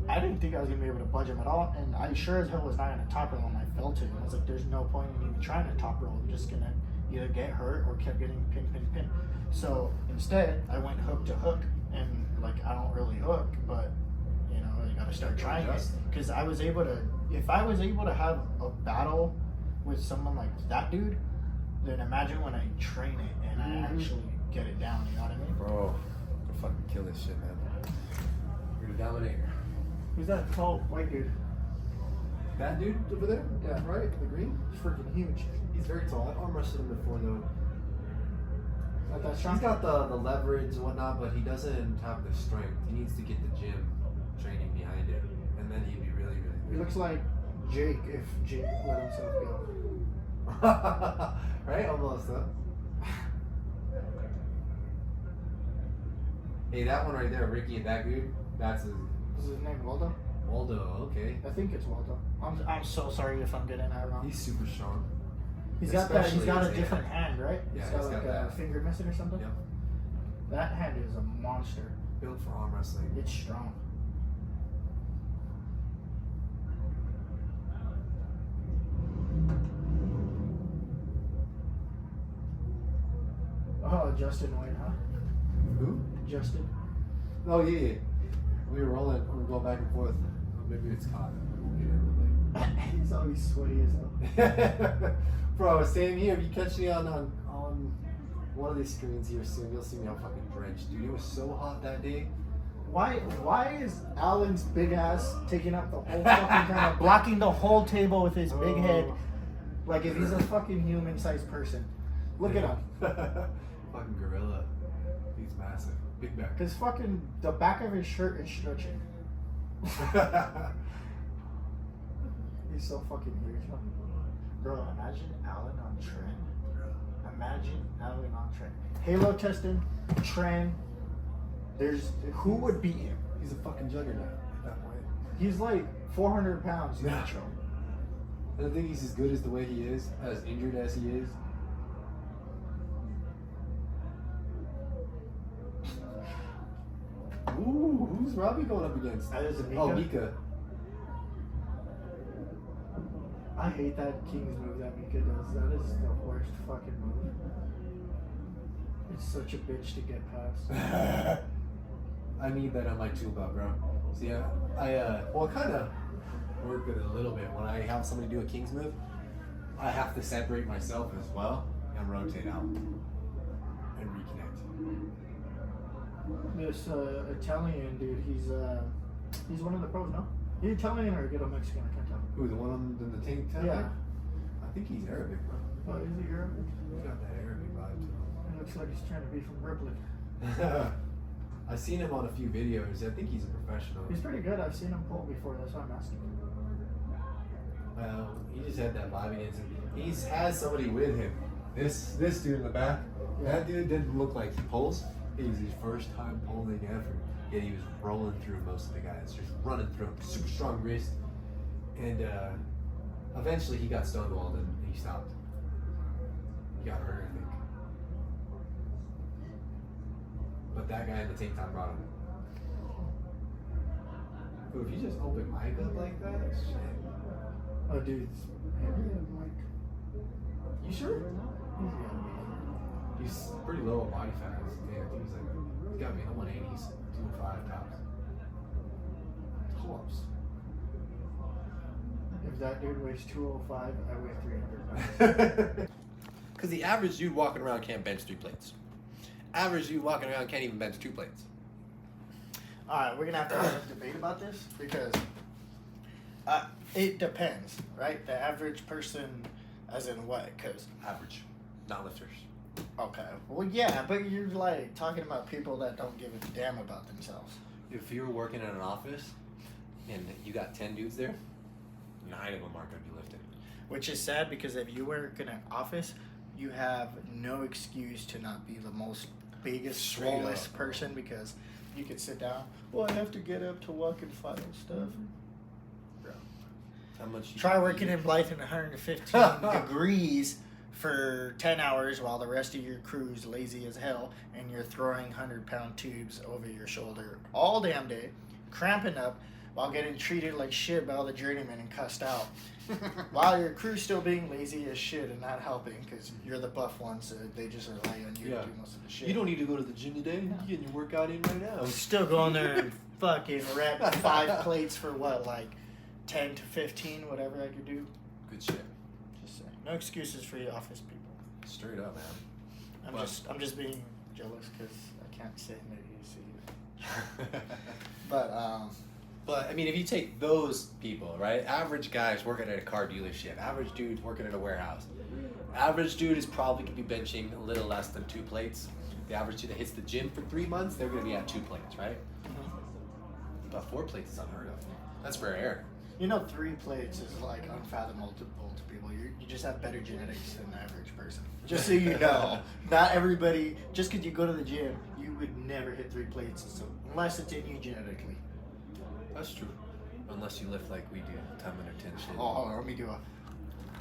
I didn't think I was gonna be able to budge him at all, and I sure as hell was not gonna top roll him. I felt it. I was like, "There's no point in even trying to top roll. I'm just gonna either get hurt or kept getting pin. So instead, I went hook to hook and like I don't really hook, but you know you gotta start trying it. Because I was able to, if I was able to have a battle with someone like that dude, then imagine when I train it and I actually get it down. You know what I mean? Bro, I fucking kill this shit, man. You're the dominator. Who's that tall white dude? That dude over there? Yeah. Right? The green? He's freaking huge. He's very tall. I've arm wrestled him before, though. Not that He's strong. got the leverage and whatnot, but he doesn't have the strength. He needs to get the gym training behind it, and then he'd be really, really He good. looks like Jake if Jake let himself go. Right? Almost, huh? Hey, that one right there, Ricky and that dude, that's his Is his name Waldo? Waldo, okay. I think it's Waldo. I'm so sorry if I'm getting that wrong. He's super strong. He's got that. He's especially got a his different hand, right? Yeah, he's got he's like got a that. finger missing or something. Yep. That hand is a monster. Built for arm wrestling. It's strong. Oh, Justin White, huh? Who? Justin. Oh, yeah. We were rolling. We were going back and forth. Oh, maybe it's caught. He's always sweaty as hell. Bro, same here. If you catch me on one of these screens here soon, you'll see me. I'm fucking drenched, dude. It was so hot that day. Why is Alan's big ass taking up the whole fucking kind of blocking the whole table with his big head? Like if he's a fucking human sized person. Look at him. Fucking gorilla. He's massive. Big back. Cause fucking the back of his shirt is stretching. He's so fucking huge. Bro, imagine Alan on trend. Imagine Alan on trend. Halo testing, trend. Who would beat him? He's a fucking juggernaut at that point. He's like 400 pounds Yeah. natural. I don't think he's as good as the way he is, as injured as he is. Ooh, who's Robbie going up against? That is Mika. Oh, Mika. I hate that King's move that Mika does. That is the worst fucking move. It's such a bitch to get past. I need that on my tool belt, bro. See, I kind of work with it a little bit. When I have somebody do a King's move, I have to separate myself as well and rotate out and reconnect. This Italian dude, he's one of the pros, no? He's Italian or good old Mexican, I can't tell. Who, the one in the tank top? Yeah. I think he's Arabic, bro. Oh, is he Arabic? He's got that Arabic vibe to It looks like he's trying to be from Brooklyn. him. I've seen him on a few videos. I think he's a professional. He's pretty good. I've seen him pull before. That's why I'm asking. Well, he just had that vibe against him. He's had somebody with him. This dude in the back, that dude didn't look like he pulls. It was his first time pulling ever. Yet he was rolling through most of the guys, just running through them. Super strong wrist. And eventually he got stonewalled and he stopped. He got hurt, I think. But that guy in the tank top brought him. Ooh, if you just open Mike up like that, shit. Oh, dude. You sure? He's pretty low on body fat. Yeah, I think he's got to be in the 180s, 205 tops. Pull-ups. If that dude weighs 205, I weigh 300 pounds. Because the average dude walking around can't bench 3 plates. Average dude walking around can't even bench 2 plates. Alright, we're going to have to have a debate about this because it depends, right? The average person, as in what? Because Average, not lifters. okay, well, yeah, but you're like talking about people that don't give a damn about themselves. If you're working in an office and you got 10 dudes there, 9 of them aren't going to be lifting. Which is sad because if you work in an office, you have no excuse to not be the most biggest, Straight swollest up. person because you can sit down. Well, I have to get up to walk and file stuff. Bro. How much you Try working in Blythe in 115 degrees for 10 hours while the rest of your crew's lazy as hell and you're throwing 100-pound tubes over your shoulder all damn day, cramping up, while getting treated like shit by all the journeymen and cussed out. While your crew's still being lazy as shit and not helping because you're the buff one, so they just rely on you to do most of the shit. You don't need to go to the gym today. You're getting your workout in right now. I'm still going there and fucking rep 5 plates for what, like 10 to 15, whatever I could do. Good shit. Just saying. No excuses for you office people. Straight up, man. I'm just being jealous because I can't sit in the AC. But I mean, if you take those people, right? Average guys working at a car dealership, average dudes working at a warehouse. Average dude is probably going to be benching a little less than 2 plates. The average dude that hits the gym for 3 months, they're going to be at 2 plates, right? About 4 plates is unheard of. That's rare air. 3 plates is like unfathomable to people. You just have better genetics than the average person. Just so you know, not everybody. Just because you go to the gym, you would never hit 3 plates. So unless it's in you genetically. That's true. Unless you lift like we do, 10 under 10 shit. Oh, hold on, let me do a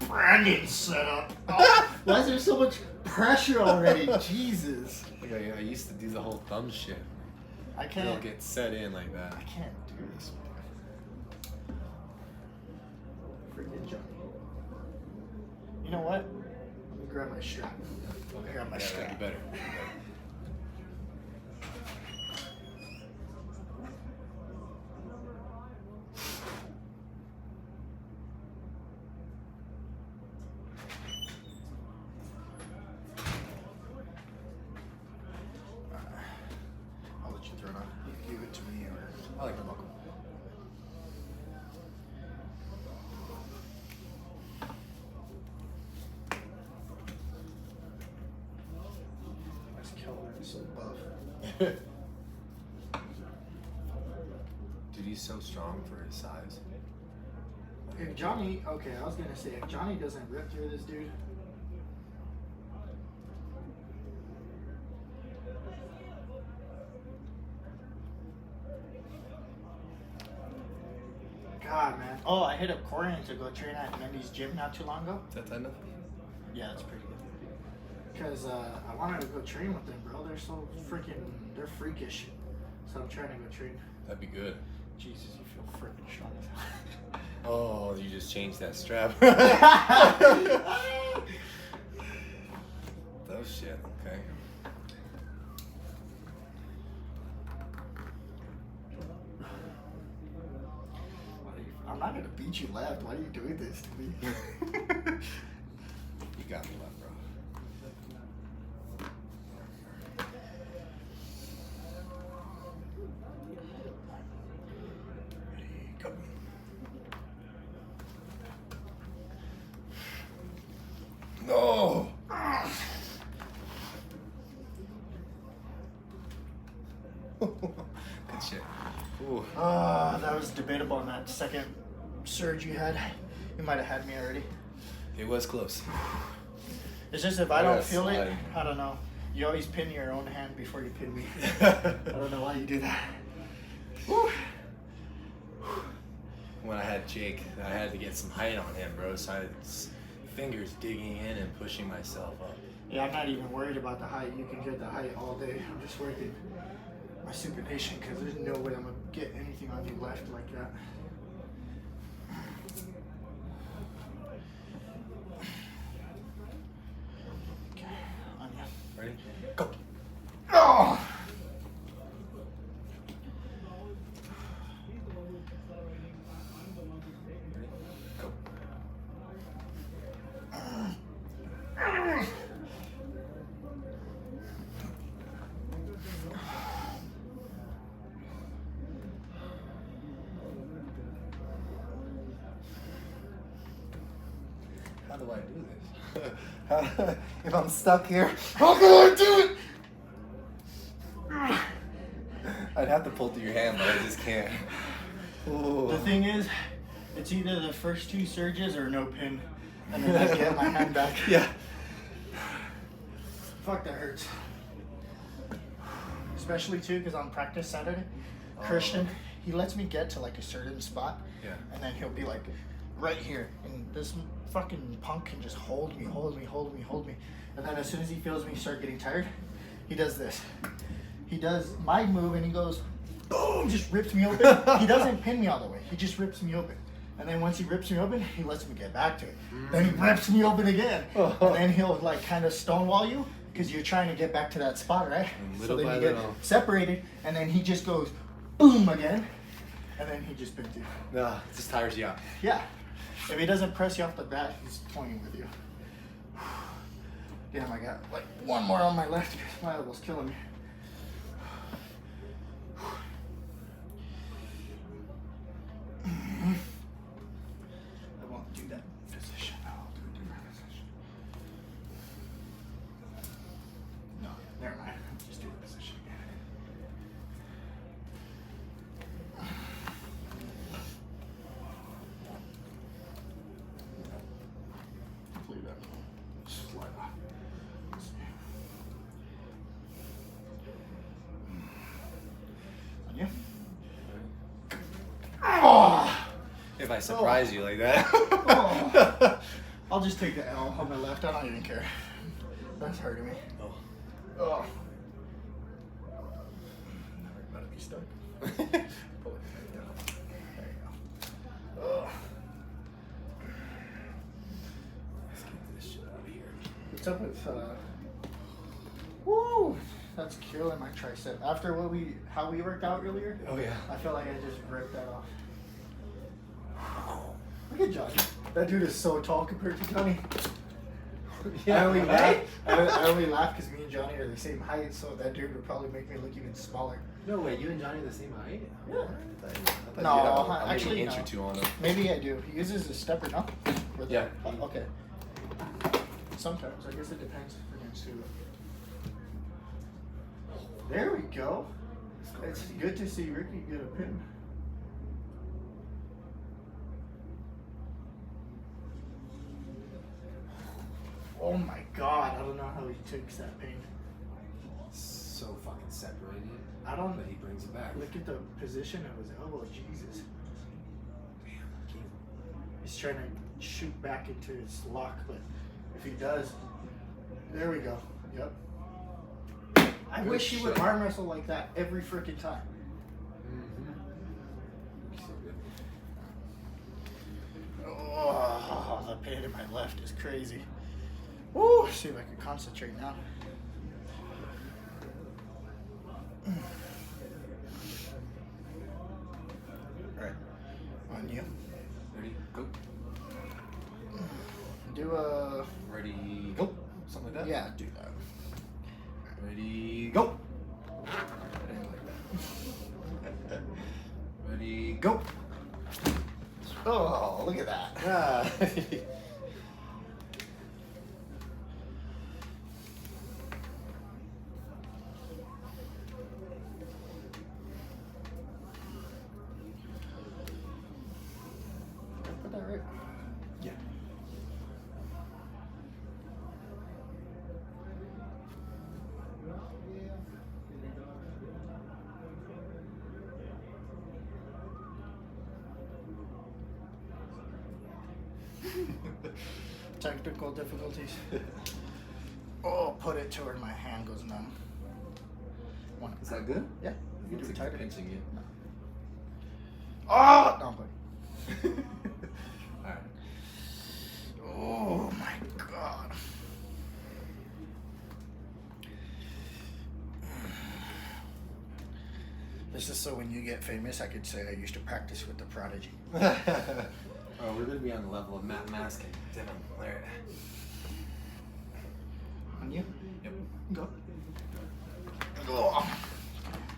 Brandon setup. Oh, why is there so much pressure already? Jesus. Like I used to do the whole thumb shit. I You can't. don't get set in like that. I can't do this. Freaking Johnny. You know what? Let me grab my strap. Okay, Grab my yeah, strap. you better. I'll let you throw it on. You can give it to me or. I like the buckle. Nice Keller is so buff. Dude, he's so strong for his size. If Johnny, okay, I was gonna say if Johnny doesn't rip through this dude. God, man. Oh, I hit up Corian to go train at Mendy's gym not too long ago. Is that tight enough? Yeah, that's pretty good. Because I wanted to go train with them, bro. They're so freaking, they're freakish. So I'm trying to go train. That'd be good. Jesus, you feel freaking strong as hell. Oh, you just changed that strap. Those shit, okay. I'm not gonna beat you left. Why are you doing this to me? You got me left, bro. No. Good shit. Ooh. That was debatable on that second surge you had. You might have had me already. It was close. It's just if I don't Yes, feel it, I don't know. You always pin your own hand before you pin me. I don't know why you do that. Whew. When I had Jake, I had to get some height on him, bro. So I had fingers digging in and pushing myself up. Yeah, I'm not even worried about the height. You can get the height all day. I'm just working my supination because there's no way I'm going to get anything on you left like that. Okay, on you. Ready? Go. Oh! Go. How do I do this? If I'm stuck here, how can I do it? I'd have to pull through your hand, but I just can't. Ooh. The thing is, it's either the first 2 surges or no pin. And then I get my hand back. Yeah. Fuck, that hurts. Especially too, because on practice Saturday, Christian, he lets me get to like a certain spot. Yeah. And then he'll be like, right here. And this fucking punk can just hold me. And then as soon as he feels me start getting tired, he does this. He does my move and he goes, boom, just rips me open. He doesn't pin me all the way. He just rips me open. And then once he rips me open, he lets me get back to it. Then he rips me open again. And then he'll like kind of stonewall you because you're trying to get back to that spot, right? Little so by then you little. get separated, and then he just goes boom again, and then he just pins you. Nah, it just tires you out. Yeah. If he doesn't press you off the bat, he's toying with you. Damn, I got like one more on my left because my elbow's killing me. I won't do that position. I'll do a different position. No, never mind. Just do the position again. Hopefully that will slide off. Let's see. On you. Oh! If I surprise you like that. Oh. I'll just take the L on my left. I don't even care. That's hurting me. Oh. Oh. Never gotta be stuck. Pull it right down. There you go. Oh. Let's get this shit out of here. What's up with woo! That's killing my tricep. After how we worked out earlier, Oh yeah. I feel like I just ripped that off. Look at Johnny. That dude is so tall compared to Johnny. I only laugh. I only laugh because me and Johnny are the same height, so that dude would probably make me look even smaller. No way, you and Johnny are the same height? Yeah. I thought No, you'd have a- maybe actually, an inch no. or two on him. Maybe I do. He uses a stepper, no? For the- Yeah. Oh, okay. Sometimes. I guess it depends against who. There we go. It's good to see Ricky get a pin. Oh my god, I don't know how he takes that pain. So fucking separated. I don't But he brings it back. look at the position of his elbow, Jesus. He's trying to shoot back into his lock, but if he does, there we go. Yep. I Good wish he would shit. arm wrestle like that every freaking time. So good. Oh, the pain in my left is crazy. Woo! See if I can concentrate now. Alright. On you. Ready? Go. Do a. Ready? Go. Something like that? Yeah, do that. Ready? Go. Ready? Go. Oh, look at that. Ah. Put that right. Yeah. Technical difficulties. Oh, put it to where my hand goes numb. One. Is that good? Yeah. You Looks do it like tighter. you're pinching it. Oh! No, buddy. Alright. Oh my god. This is so when you get famous, I could say I used to practice with the Prodigy. Oh, we're gonna be on the level of Matt Mask and Devin Laird. On you? Yep. Go. Oh.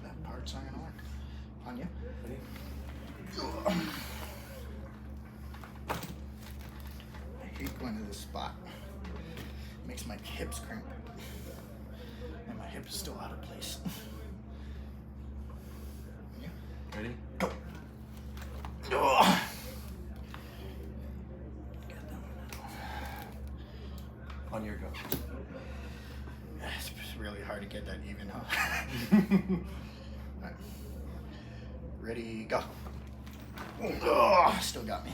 That part's not gonna work. On you? Ready? I hate going to this spot. Makes my hips cramp. And my hip is still out of place. On you? Ready? Go. Oh. On your go. It's really hard to get that even, huh? Alright. Ready, go. Oh, still got me.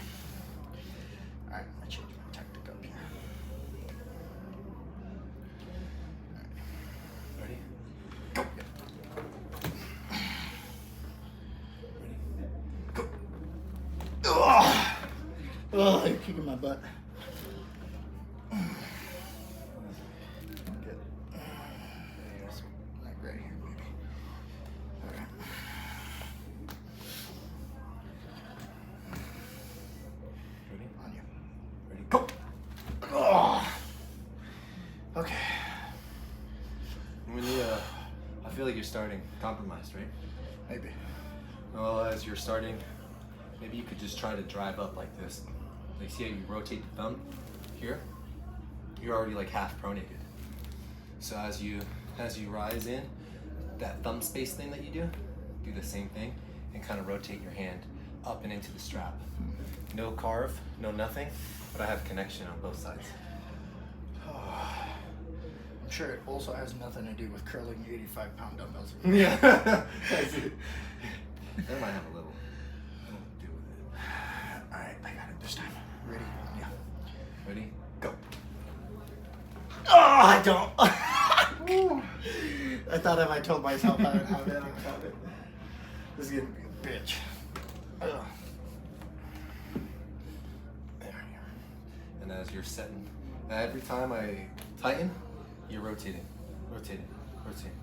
Alright, I change my tactic up here. Ready? Go. Oh, you're kicking my butt. Good. Like right here, maybe. All right. Ready? On you. Ready? Go! Oh. Okay. When you, I feel like you're starting compromised, right? Maybe. Well, as you're starting, maybe you could just try to drive up like this. Like, see how you rotate the thumb here? You're already like half pronated. So as you rise in, that thumb space thing that you do the same thing and kind of rotate your hand up and into the strap. No carve, no nothing, but I have connection on both sides. I'm sure it also has nothing to do with curling 85-pound dumbbells. Yeah. That's it. That might have a little to do with it. Alright, I got it this time. Ready? Yeah. Ready? Go. Oh, I don't. I thought if I told myself I would have it, I would have it. This is gonna be a bitch. Ugh. There you go. And as you're setting, every time I tighten, you're rotating, rotating, rotating.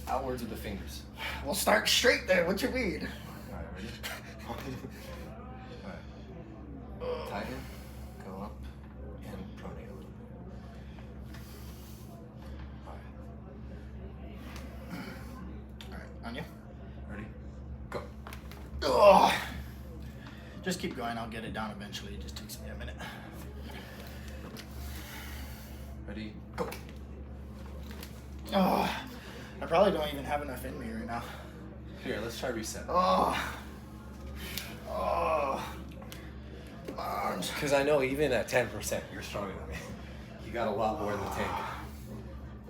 Outwards with the fingers. We'll start straight there. What you mean? All right, ready? All right. Tighten, go up, and pronate a little bit. All right. Alright, on you. Ready? Go. Ugh. Just keep going. I'll get it down eventually. It just takes me a minute. Ready? Go. Oh, I probably don't even have enough in me right now. Here, let's try reset. Oh. Oh. My arms. Because I know even at 10%, you're stronger than me. You got a lot more in the tank.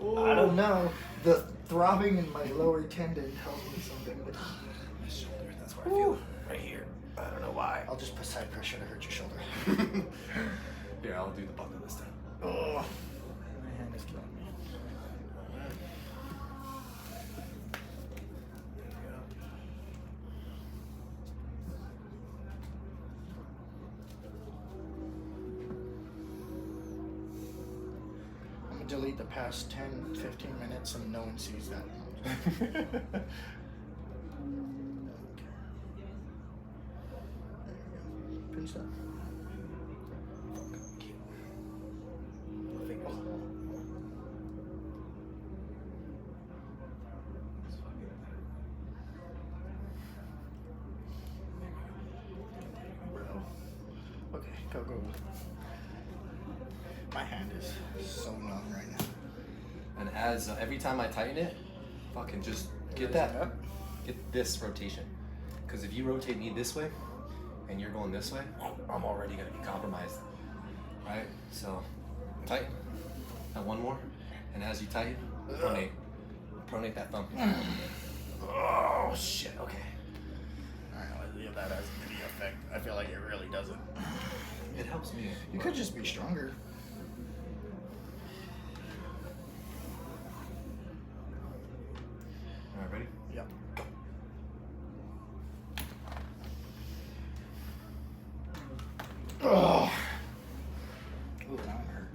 I don't know. The throbbing in my lower tendon tells me something. But My shoulder, that's where I feel it. Right here. I don't know why. I'll just put side pressure to hurt your shoulder. Here, I'll do the button this time. Oh. My hand is killing me. I'm gonna delete the past 10, 15 minutes and no one sees that. Pinch that. Okay, go. My hand is so numb right now. And as every time I tighten it, fucking just get that, get this rotation. Because if you rotate me this way, and you're going this way, I'm already gonna be compromised, right? So, tighten. Now one more, and as you tighten, pronate that thumb. Oh shit. Okay. Alright, let's see if that has any effect. I feel like it really doesn't. It helps me. You could just be stronger. All right, ready? Yep. Oh. Ooh, now I'm hurt.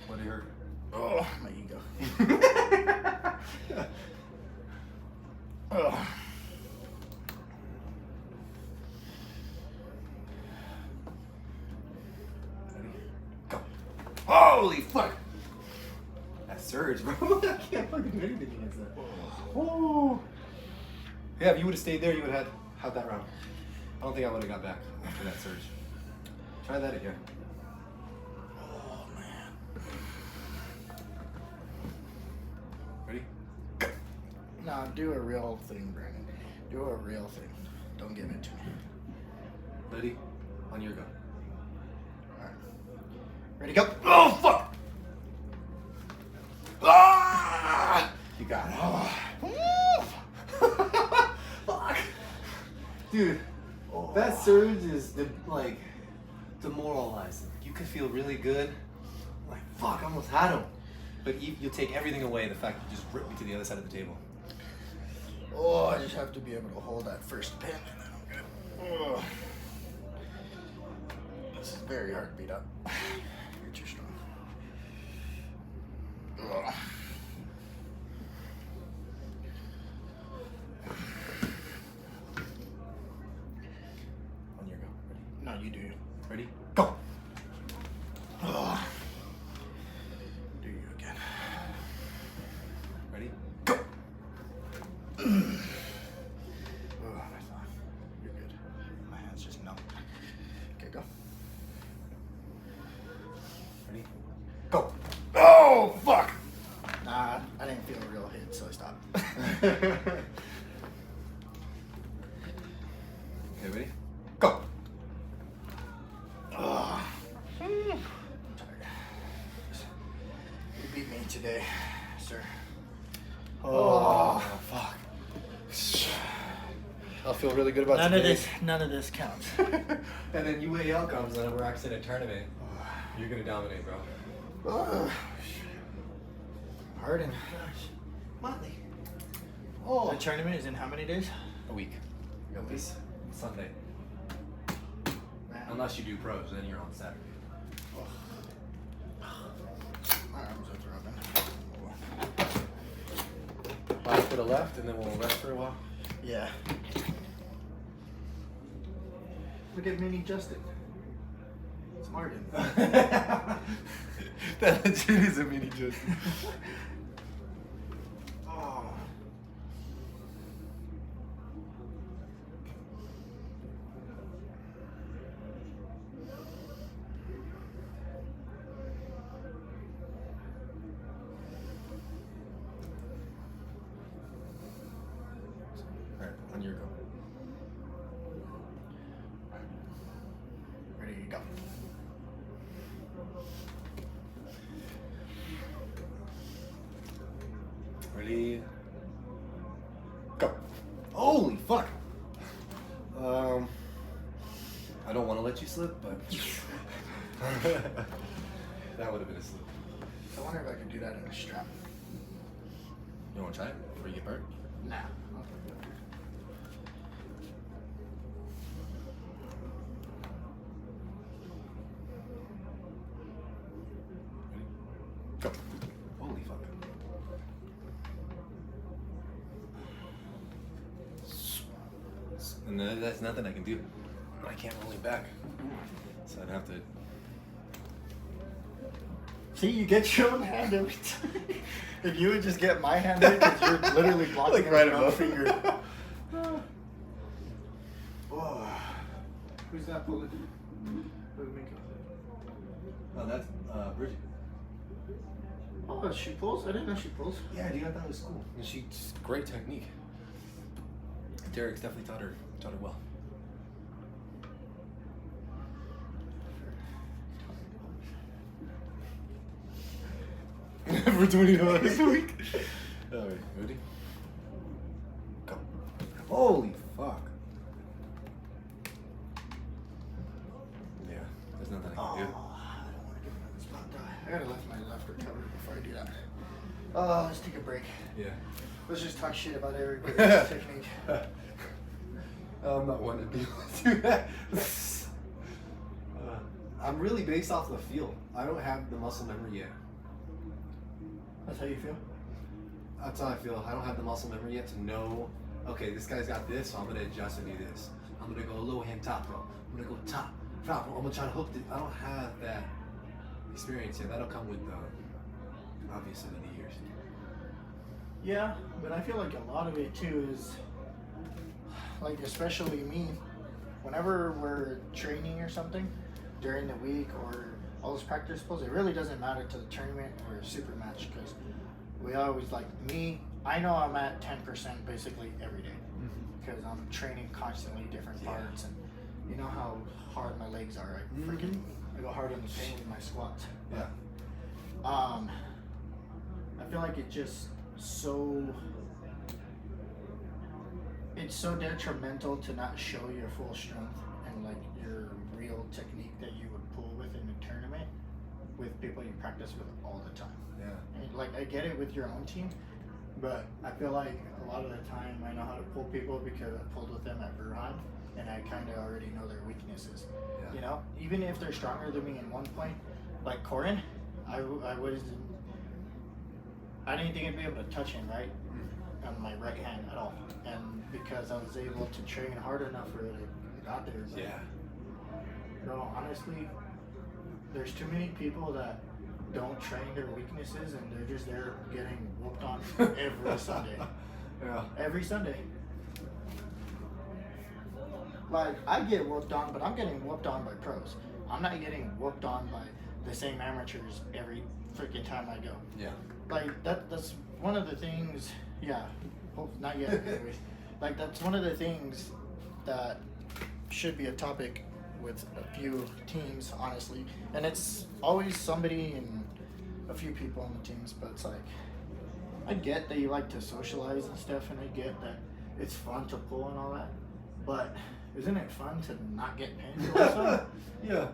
What did it hurt? Oh, my ego. Oh. Ready? Go. Holy fuck! That surge, bro. I can't fucking do anything against that. Oh. Yeah, if you would have stayed there, you would have had that round. I don't think I would have got back after that surge. Try that again. Oh, man. Ready? Nah, do a real thing, Brandon. Do a real thing. Don't give it to me. Ready? On your go. Alright. Ready, go. Oh, fuck! Ah! You got it. Oh. Fuck. Dude, that surge is demoralizing. You could feel really good. Like, fuck, I almost had him. But you'll take everything away, the fact you just ripped me to the other side of the table. Oh, I just have to be able to hold that first pin and then I'm good. Oh. This is very hard to beat up. You're too strong. Ugh. On your go. Ready? No, you do. Ready? Go. Ugh. Do you again. Ready? Go. Oh, my thumb. You're good. My hand's just numb. Okay, go. Ready? Go. Oh, fuck. Nah, I didn't feel a real hit, so I stopped. Okay, ready? Go. Ugh. I'm tired. You beat me today, sir. Oh, fuck. I'll feel really good about today. None of this counts. And then UA outcomes, and we're actually in a tournament. You're gonna dominate, bro. Harden. Motley. The tournament is in how many days? A week. At least Sunday. Man. Unless you do pros, then you're on Saturday. My arms are throbbing. 5 for the left, and then we'll rest for a while. Yeah. Look at Mini Justin. It's Martin. That legit is a mini Justin. Oh. Alright, on your go. Ready to go. Ready? Go. Holy fuck! I don't want to let you slip, but that would have been a slip. I wonder if I could do that in a strap. You want to try it before you get burnt? Nah. Go. Holy fuck. And that's nothing I can do. I can't roll it back. So I'd have to. See, you get your own hand every time. If you would just get my hand there, because you're literally blocking Like it right with your own above. finger. Oh. Who's that bullet? Oh, that's Bridget. Oh, she pulls? I didn't know she pulls. Yeah, dude, I thought it was cool. And she's great technique. Derek's definitely taught her well. For $20 a week. Alright, ready? Go. Holy fuck. Yeah, there's nothing I Oh, I can don't want to get another spot die. I gotta let my left recover before I do that. Let's take a break. do. Yeah. Let's just talk shit about everybody's technique. I'm not one to be able to do that. I'm really based off the feel. I don't have the muscle memory yet. That's how you feel? That's how I feel. I don't have the muscle memory yet to know, okay, this guy's got this, so I'm gonna adjust and do this. I'm gonna go low hand top row. I'm gonna go top, drop row. I'm gonna try to hook it. I don't have that experience yet. That'll come with obviously with the years. Yeah, but I feel like a lot of it too is, like especially me, whenever we're training or something during the week or all those practice pulls, it really doesn't matter to the tournament or a super match because we always like me. I know I'm at 10% basically every day because I'm training constantly different parts, and you know how hard my legs are. I go hard on the pain with my squats. Yeah. I feel like it's so detrimental to not show your full strength and like your real technique that you would pull with in a tournament with people you practice with all the time. Yeah. And like I get it with your own team, but I feel like a lot of the time I know how to pull people because I pulled with them at Burhan. and I kind of already know their weaknesses. Yeah. You know, even if they're stronger than me in one point, like Corin, I didn't think I'd be able to touch him right on my right hand at all, and because I was able to train hard enough for it, I got there. But, Yeah. bro, honestly, there's too many people that don't train their weaknesses, and they're just there getting whooped on every Sunday. Yeah. Every Sunday. Like, I get whooped on, but I'm getting whooped on by pros. I'm not getting whooped on by the same amateurs every freaking time I go. Yeah. Like, that's one of the things, yeah, not yet, anyways. Like, that's one of the things that should be a topic with a few teams, honestly. And it's always somebody and a few people on the teams, but it's like, I get that you like to socialize and stuff, and I get that it's fun to pull and all that, but isn't it fun to not get paid also? Yeah.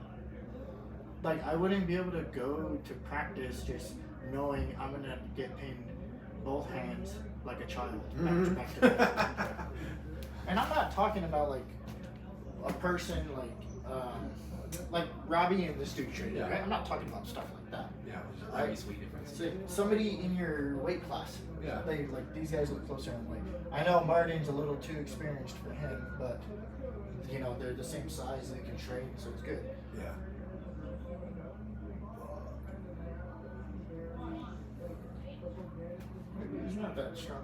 Like, I wouldn't be able to go to practice just knowing I'm gonna get paid both hands like a child, back to back. And I'm not talking about like a person like Robbie and this dude training, Yeah. right? I'm not talking about stuff like that. Yeah. Very sweet difference. So somebody in your weight class. Yeah. They like these guys look closer in weight. I know Martin's a little too experienced for him, but you know they're the same size. They can train, so it's good. Yeah. Maybe he's not that strong.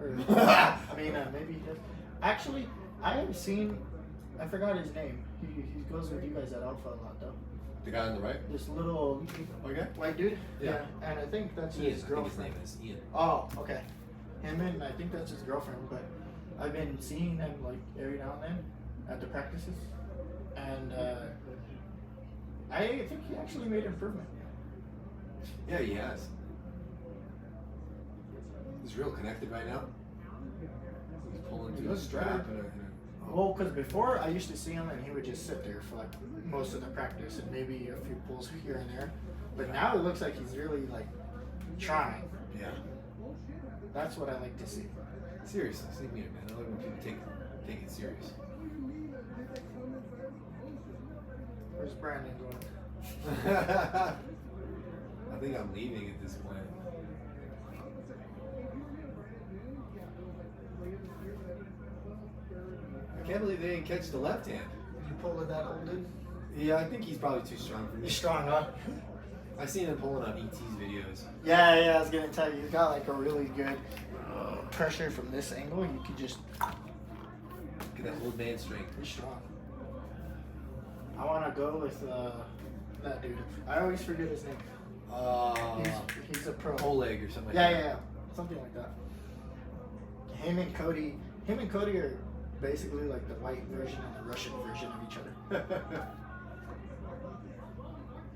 Or, I mean, maybe he does. Actually, I have seen. I forgot his name. He goes with you guys at Alpha a lot, though. The guy on the right? This little Okay. white dude. Yeah. And I think that's Ian. his I think his girlfriend. name is Ian. Oh, okay. Him and I think that's his girlfriend, but I've been seeing them like every now and then at the practices, and I think he actually made improvement. Yeah, he has. He's real connected right now. He's pulling through the strap and Well, because before I used to see him and he would just sit there for like most of the practice and maybe a few pulls here and there, but now it looks like he's really like trying. yeah. That's what I like to see. Seriously, same here, man. I like when people take it serious. Where's Brandon going? I think I'm leaving at this point. I can't believe they didn't catch the left hand. You pull with that old dude? Yeah, I think he's probably too strong for me. He's strong, huh? I seen him pulling on ET's videos. Yeah, I was gonna tell you, he's got like a really good pressure from this angle. You could just Get that old man strength. be strong. I want to go with that dude. I always forget his name. He's a pro. Oleg or something like Yeah, that. yeah, something like that. Him and Cody are basically like the white version and the Russian version of each other.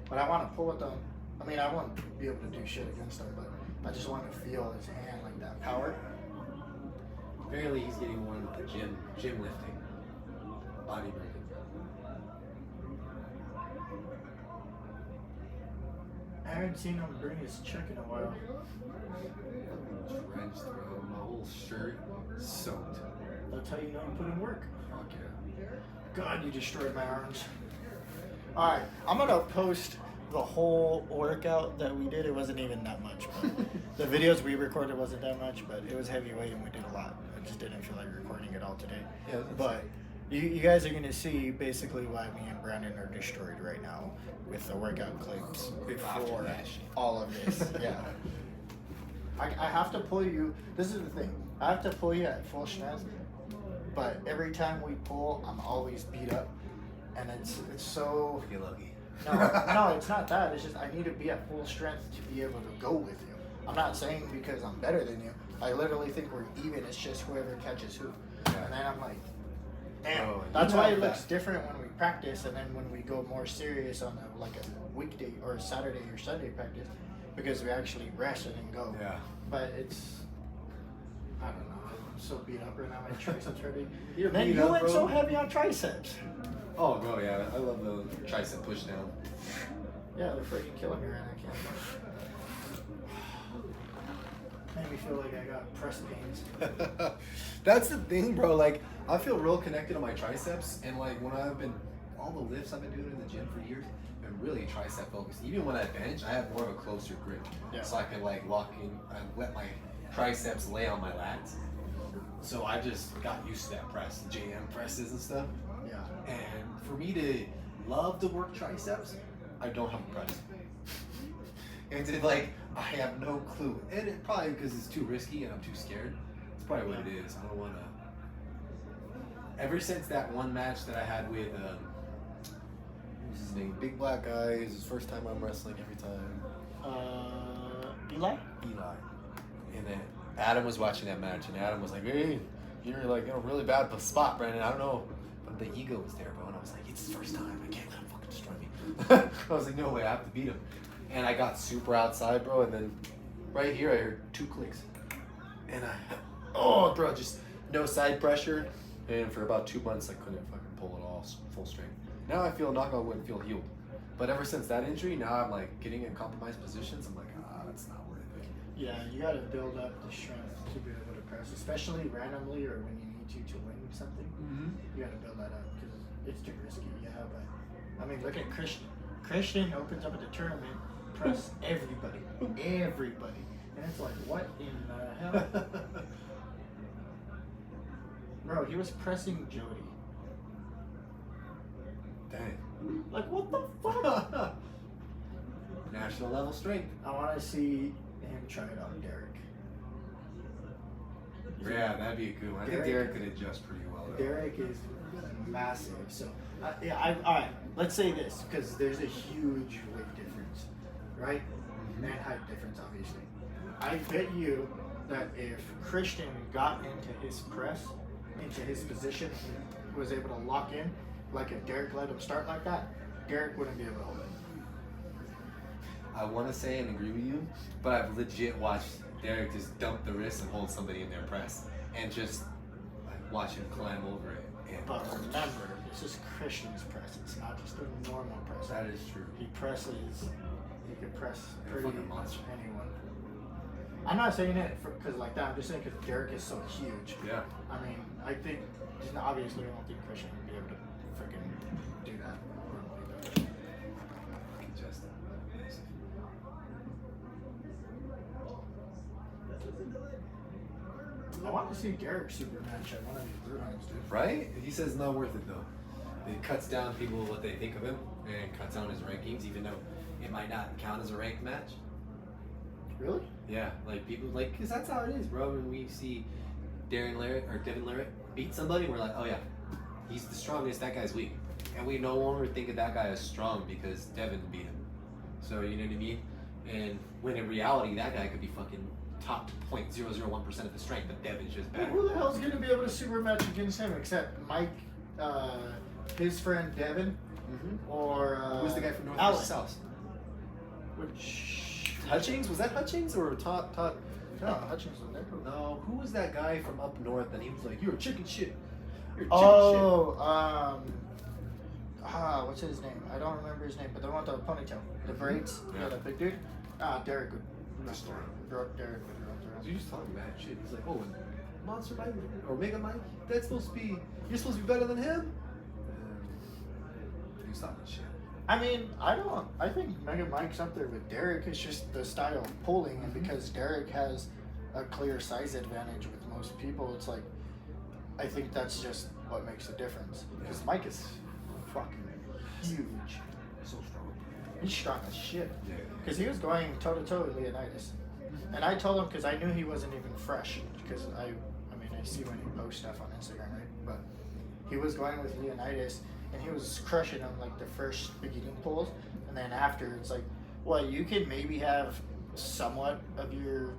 But I want to pull with them. I mean, I won't be able to do shit against him, but I just want to feel his hand like that power. Apparently he's getting one with the gym lifting. Bodybuilding. I haven't seen him bring his check in a while. Drenched through my whole shirt soaked. That's how you know you put in work. Fuck yeah. God, you destroyed my arms. Alright, I'm gonna post the whole workout that we did. It wasn't even that much, but the videos we recorded wasn't that much, but it was heavyweight and we did a lot. I just didn't feel like recording it all today. Yeah, But you guys are gonna see basically why me and Brandon are destroyed right now with the workout clips before all of this. Yeah. I have to pull you. This is the thing. I have to pull you at full strength, but every time we pull, I'm always beat up, and it's so. You're lucky. No, it's not that. It's just I need to be at full strength to be able to go with you. I'm not saying because I'm better than you. I literally think we're even. It's just whoever catches who. And then I'm like, damn. Oh, That's you why have it looks that. different when we practice, and then when we go more serious on a weekday or Saturday or Sunday practice, because we actually rest and then go. Yeah. But it's, I don't know. I'm so beat up right now. My triceps hurting. You're Man, beat you up, went bro. so heavy on triceps. Oh, bro, yeah. I love the tricep push down. Yeah, they're freaking killing me right now. I Made me feel like I got press pains. That's the thing, bro. Like, I feel real connected to my triceps, and like when I've been all the lifts I've been doing in the gym for years, I've been really tricep focused. Even when I bench, I have more of a closer grip, Yeah. so I can like lock in and let my triceps lay on my lats. So I just got used to that press, JM presses and stuff. Yeah. And for me to love to work triceps, I don't have a press. And to like, I have no clue. And it probably because it's too risky and I'm too scared. It's probably what it is. I don't want to. Ever since that one match that I had with, what's his name? Big black guy. It's his first time I'm wrestling every time. Eli? Eli. And then Adam was watching that match, and Adam was like, "Hey, you're like in a really bad spot, Brandon. I don't know." But the ego was there, bro. And I was like, "It's his first time. I can't let him fucking destroy me." I was like, "No way. I have to beat him." And I got super outside, bro. And then right here, I heard 2 clicks. And oh, bro, just no side pressure. And for about 2 months, I couldn't fucking pull it all full strength. Now I feel, knock on wood, feel healed. But ever since that injury, now I'm like getting in compromised positions. I'm like, that's not worth it. Yeah, you gotta build up the strength to be able to press, especially randomly or when you need to win something. Mm-hmm. You gotta build that up because it's too risky. Yeah, but I mean, look at Christian. Christian opens up at the tournament, press everybody, and it's like, what in the hell? Bro, he was pressing Jody. Dang. Like, what the fuck? National level strength. I want to see him try it on Derek. Yeah, that'd be a good one. I think Derek could adjust pretty well. Though. Derek is massive. So, all right, let's say this, because there's a huge weight difference, right? And height difference, obviously. I bet you that if Christian got into his press, into his position, and was able to lock in, like if Derek let him start like that, Derek wouldn't be able to hold it. I want to say and agree with you, but I've legit watched Derek just dump the wrist and hold somebody in their press, and just like watch him climb over it. And But remember, this is Christian's press. It's not just a normal press. that is true. He presses. He can press You're a pretty fucking much monster. anyone. I'm not saying it because like that. I'm just saying because Derek is so huge. Yeah. I mean, I think just obviously I don't think Christian would be able to freaking do that. Just. I want to see Derek super match at one of these Bruins, dude. Right? He says not worth it though. It cuts down people what they think of him and cuts down his rankings, even though it might not count as a ranked match. Really? Yeah, like people like, cause that's how it is, bro. When we see Devin Larrett beat somebody, we're like, oh yeah, he's the strongest. That guy's weak, and we no longer think of that guy as strong because Devin beat him. So you know what I mean? And when in reality, that guy could be fucking top 0.001% of the strength, but Devin's just But better. who the hell's gonna be able to super match against him except Mike, his friend Devin, Mm-hmm. or Who's the guy from North Allen? versus South? Which Hutchings? Was that Hutchings or Todd? no, Hutchins was there. No, who was that guy from up north that he was like, you're a chicken shit. You're a chicken Oh, what's his name? I don't remember his name, but the one with the ponytail, the braids, Yeah. the big dude. Derek would. Destroy. Derek would run shit. through. You're just talking mad shit. He's like, oh, and Monster Mike or Mega Mike, that's supposed to be, you're supposed to be better than him? He's talking shit. I mean, I think Mega Mike's up there with Derek. It's just the style of pulling, and because Derek has a clear size advantage with most people, it's like, I think that's just what makes the difference. Because Mike is fucking huge. So strong. He's strong as shit. Yeah. Because he was going toe to toe with Leonidas, and I told him because I knew he wasn't even fresh. Because I see when he posts stuff on Instagram, right? But he was going with Leonidas, and he was crushing him like the first beginning pulls, and then after it's like, well, you can maybe have somewhat of your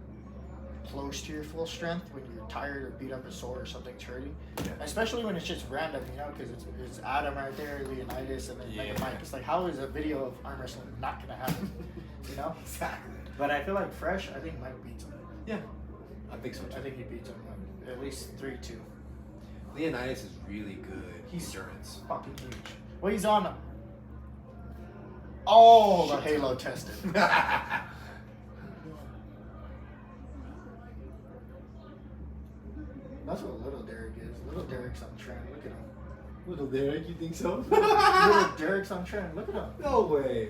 close to your full strength when you're tired or beat up or sore or something's hurting. Yeah. Especially when it's just random, you know, because it's Adam right there, Leonidas, and then Mega Yeah. Mike. It's like, how is a video of arm wrestling not gonna happen? You know? Exactly. But I feel like fresh, I think Mike beats him. Yeah. I think so I too. think he beats him like at least 3-2. Leonidas is really good. He's endurance. fucking huge. Well, he's on. Oh, the Shit. Halo tested. Little Derek's on trend. Look at him. Little Derek, you think so? Little Derek's on trend. Look at him. No way.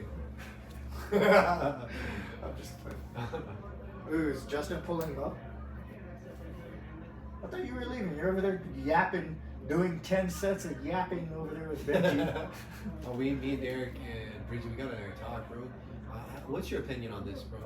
I'm just playing. Ooh, is Justin pulling up? I thought you were leaving. You're over there yapping, doing 10 sets of yapping over there with Benji. Oh, me and Derek and Bridget, we gotta talk, bro. What's your opinion on this, bro?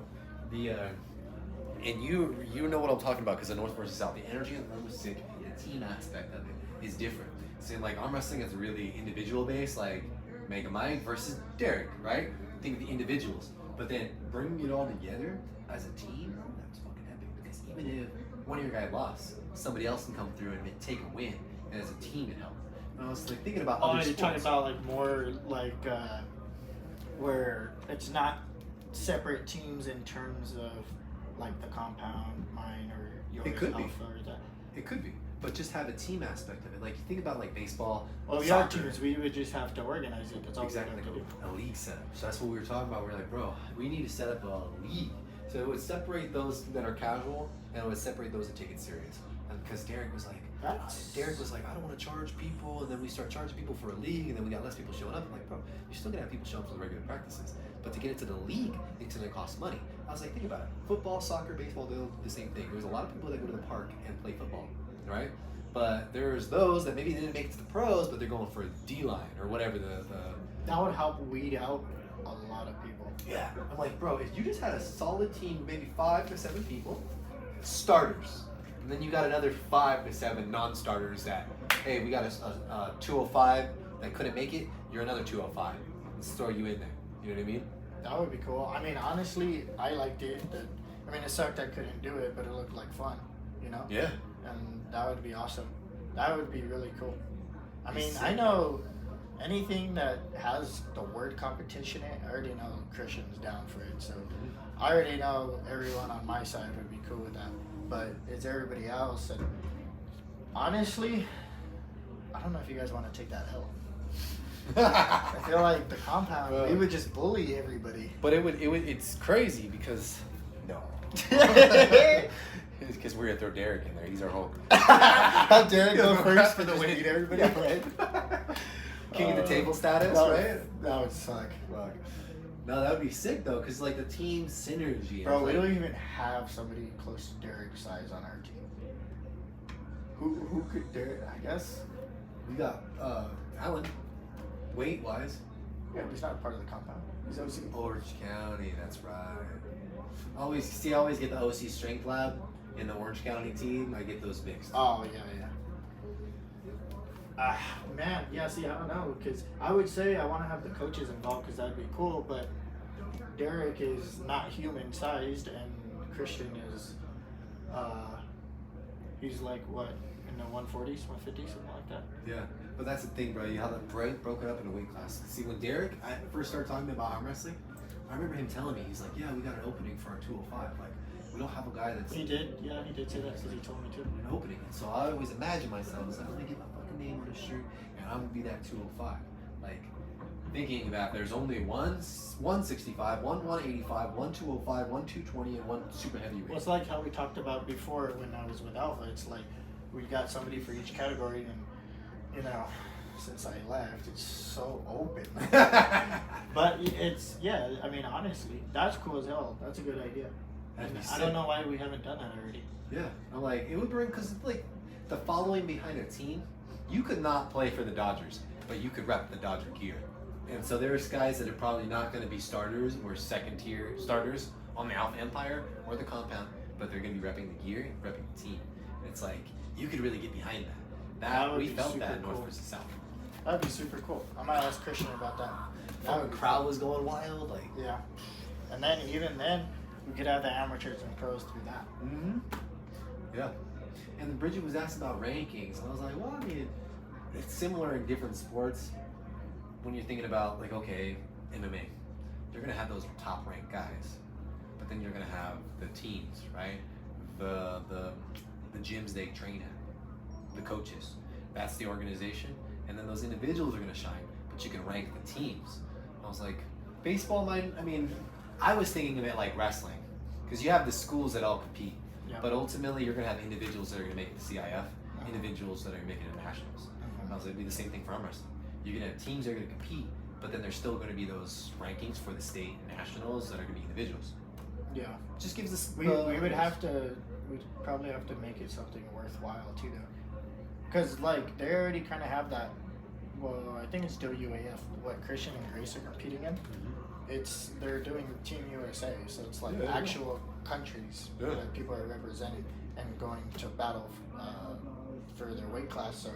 And you know what I'm talking about because the North versus South, the energy in the room was sick. The team aspect of it is different. See, like arm wrestling is really individual based, like Mega Mike versus Derek, right? Think of the individuals, but then bringing it all together as a team, bro, that's fucking epic. Because even if one of your guys lost, somebody else can come through and take a win, and as a team it helps. And I was like thinking about Oh, other you're sports. talking about like more like where it's not separate teams in terms of like the compound, mine or yours, It could be. Alpha or that. It could be, but just have a team aspect of it. Like you think about like baseball. Well, we are soccer. teams. We would just have to organize it. That's all Exactly, we have to do. a league setup. So that's what we were talking about. We're like, bro, we need to set up a league. So it would separate those that are casual, and it would separate those that take it serious. And because Derek was like, I don't want to charge people, and then we start charging people for a league, and then we got less people showing up. I'm like, bro, you're still gonna have people show up for the regular practices, but to get into the league, it's gonna cost money. I was like, think about it. Football, soccer, baseball, they're the same thing. There's a lot of people that go to the park and play football, right? But there's those that maybe didn't make it to the pros, but they're going for D-line or whatever the That would help weed out a lot of people. yeah. I'm like, bro, if you just had a solid team, maybe 5 to 7 people, starters, and then you got another 5 to 7 non-starters that, hey, we got a 205 that couldn't make it, you're another 205. Let's throw you in there. You know what I mean? That would be cool. I mean, honestly, I liked it. It sucked I couldn't do it, but it looked like fun, you know? Yeah. And that would be awesome. That would be really cool. I mean, Sick, I know anything that has the word competition in it, I already know Christian's down for it. So I already know everyone on my side would be cool with that. But it's everybody else. And honestly, I don't know if you guys want to take that L. I feel like the compound, we would just bully everybody. But it's crazy because no. Because we're gonna throw Derek in there. He's our whole Have Derek go first for the and just win. beat everybody. Yeah. King of the table status, right? That would suck. Fuck. No, that would be sick though, because like the team synergy. Bro, and, we like, don't even have somebody close to Derek's size on our team. Who could Derek? I guess. we got Alan, weight wise. Yeah, but he's not part of the compound. He's OC. Orange County, that's right. I always get the OC Strength Lab in the Orange County team. I get those mixed. Oh yeah. Man, yeah. See, I don't know, because I would say I want to have the coaches involved because that'd be cool. But Derek is not human sized, and Christian is, he's like what, in the 140s, 150s, something like that. Yeah, but that's the thing, bro. You have that broken up in a weight class. See, when Derek, I first started talking about arm wrestling, I remember him telling me, he's like, yeah, we got an opening for our 205. Like, we don't have a guy that's He did say that because he told me to. an opening. And so I always imagine myself as like, I'm gonna get my fucking name on a shirt, and I'm gonna be that 205. Like, thinking that there's only one 165, one 185, one 205, one 220, and one super heavyweight. Well, it's like how we talked about before when I was with Alpha. It's like we got somebody for each category, and you know, since I left, it's so open. But it's, yeah, I mean, honestly, that's cool as hell. That's a good idea. That'd be I sick. don't know why we haven't done that already. Yeah, I'm like, it would bring, because like the following behind a team, you could not play for the Dodgers, but you could rep the Dodger gear. And so there's guys that are probably not going to be starters or second tier starters on the Alpha Empire or the compound, but they're going to be repping the gear, repping the team. And it's like, you could really get behind that. That would We be felt super that in North cool. versus South. That'd be super cool. I might ask Christian about that. That The would be crowd cool. was going wild, like. Yeah. And then, even then, we could have the amateurs and pros through that. Mm-hmm. Yeah. And then Bridget was asked about rankings, and I was like, well, I mean, it's similar in different sports. When you're thinking about, like, okay, MMA, you're gonna have those top ranked guys, but then you're gonna have the teams, right? The gyms they train at, the coaches. That's the organization, and then those individuals are gonna shine. But you can rank the teams. I was like, baseball might. I mean, I was thinking of it like wrestling, because you have the schools that all compete. Yeah. But ultimately, you're gonna have individuals that are gonna make it to CIF, individuals that are making it nationals. I was like, it'd be the same thing for arm wrestling. You're gonna have teams that are gonna compete, but then there's still gonna be those rankings for the state and nationals that are gonna be individuals. Yeah. Just gives us. We would have to. We'd probably have to make it something worthwhile too, though. Because like they already kind of have that. Well, I think it's WAF. What Christian and Grace are competing in. It's they're doing Team USA, so it's like Yeah, actual countries that people are representing and going to battle for their weight class. So,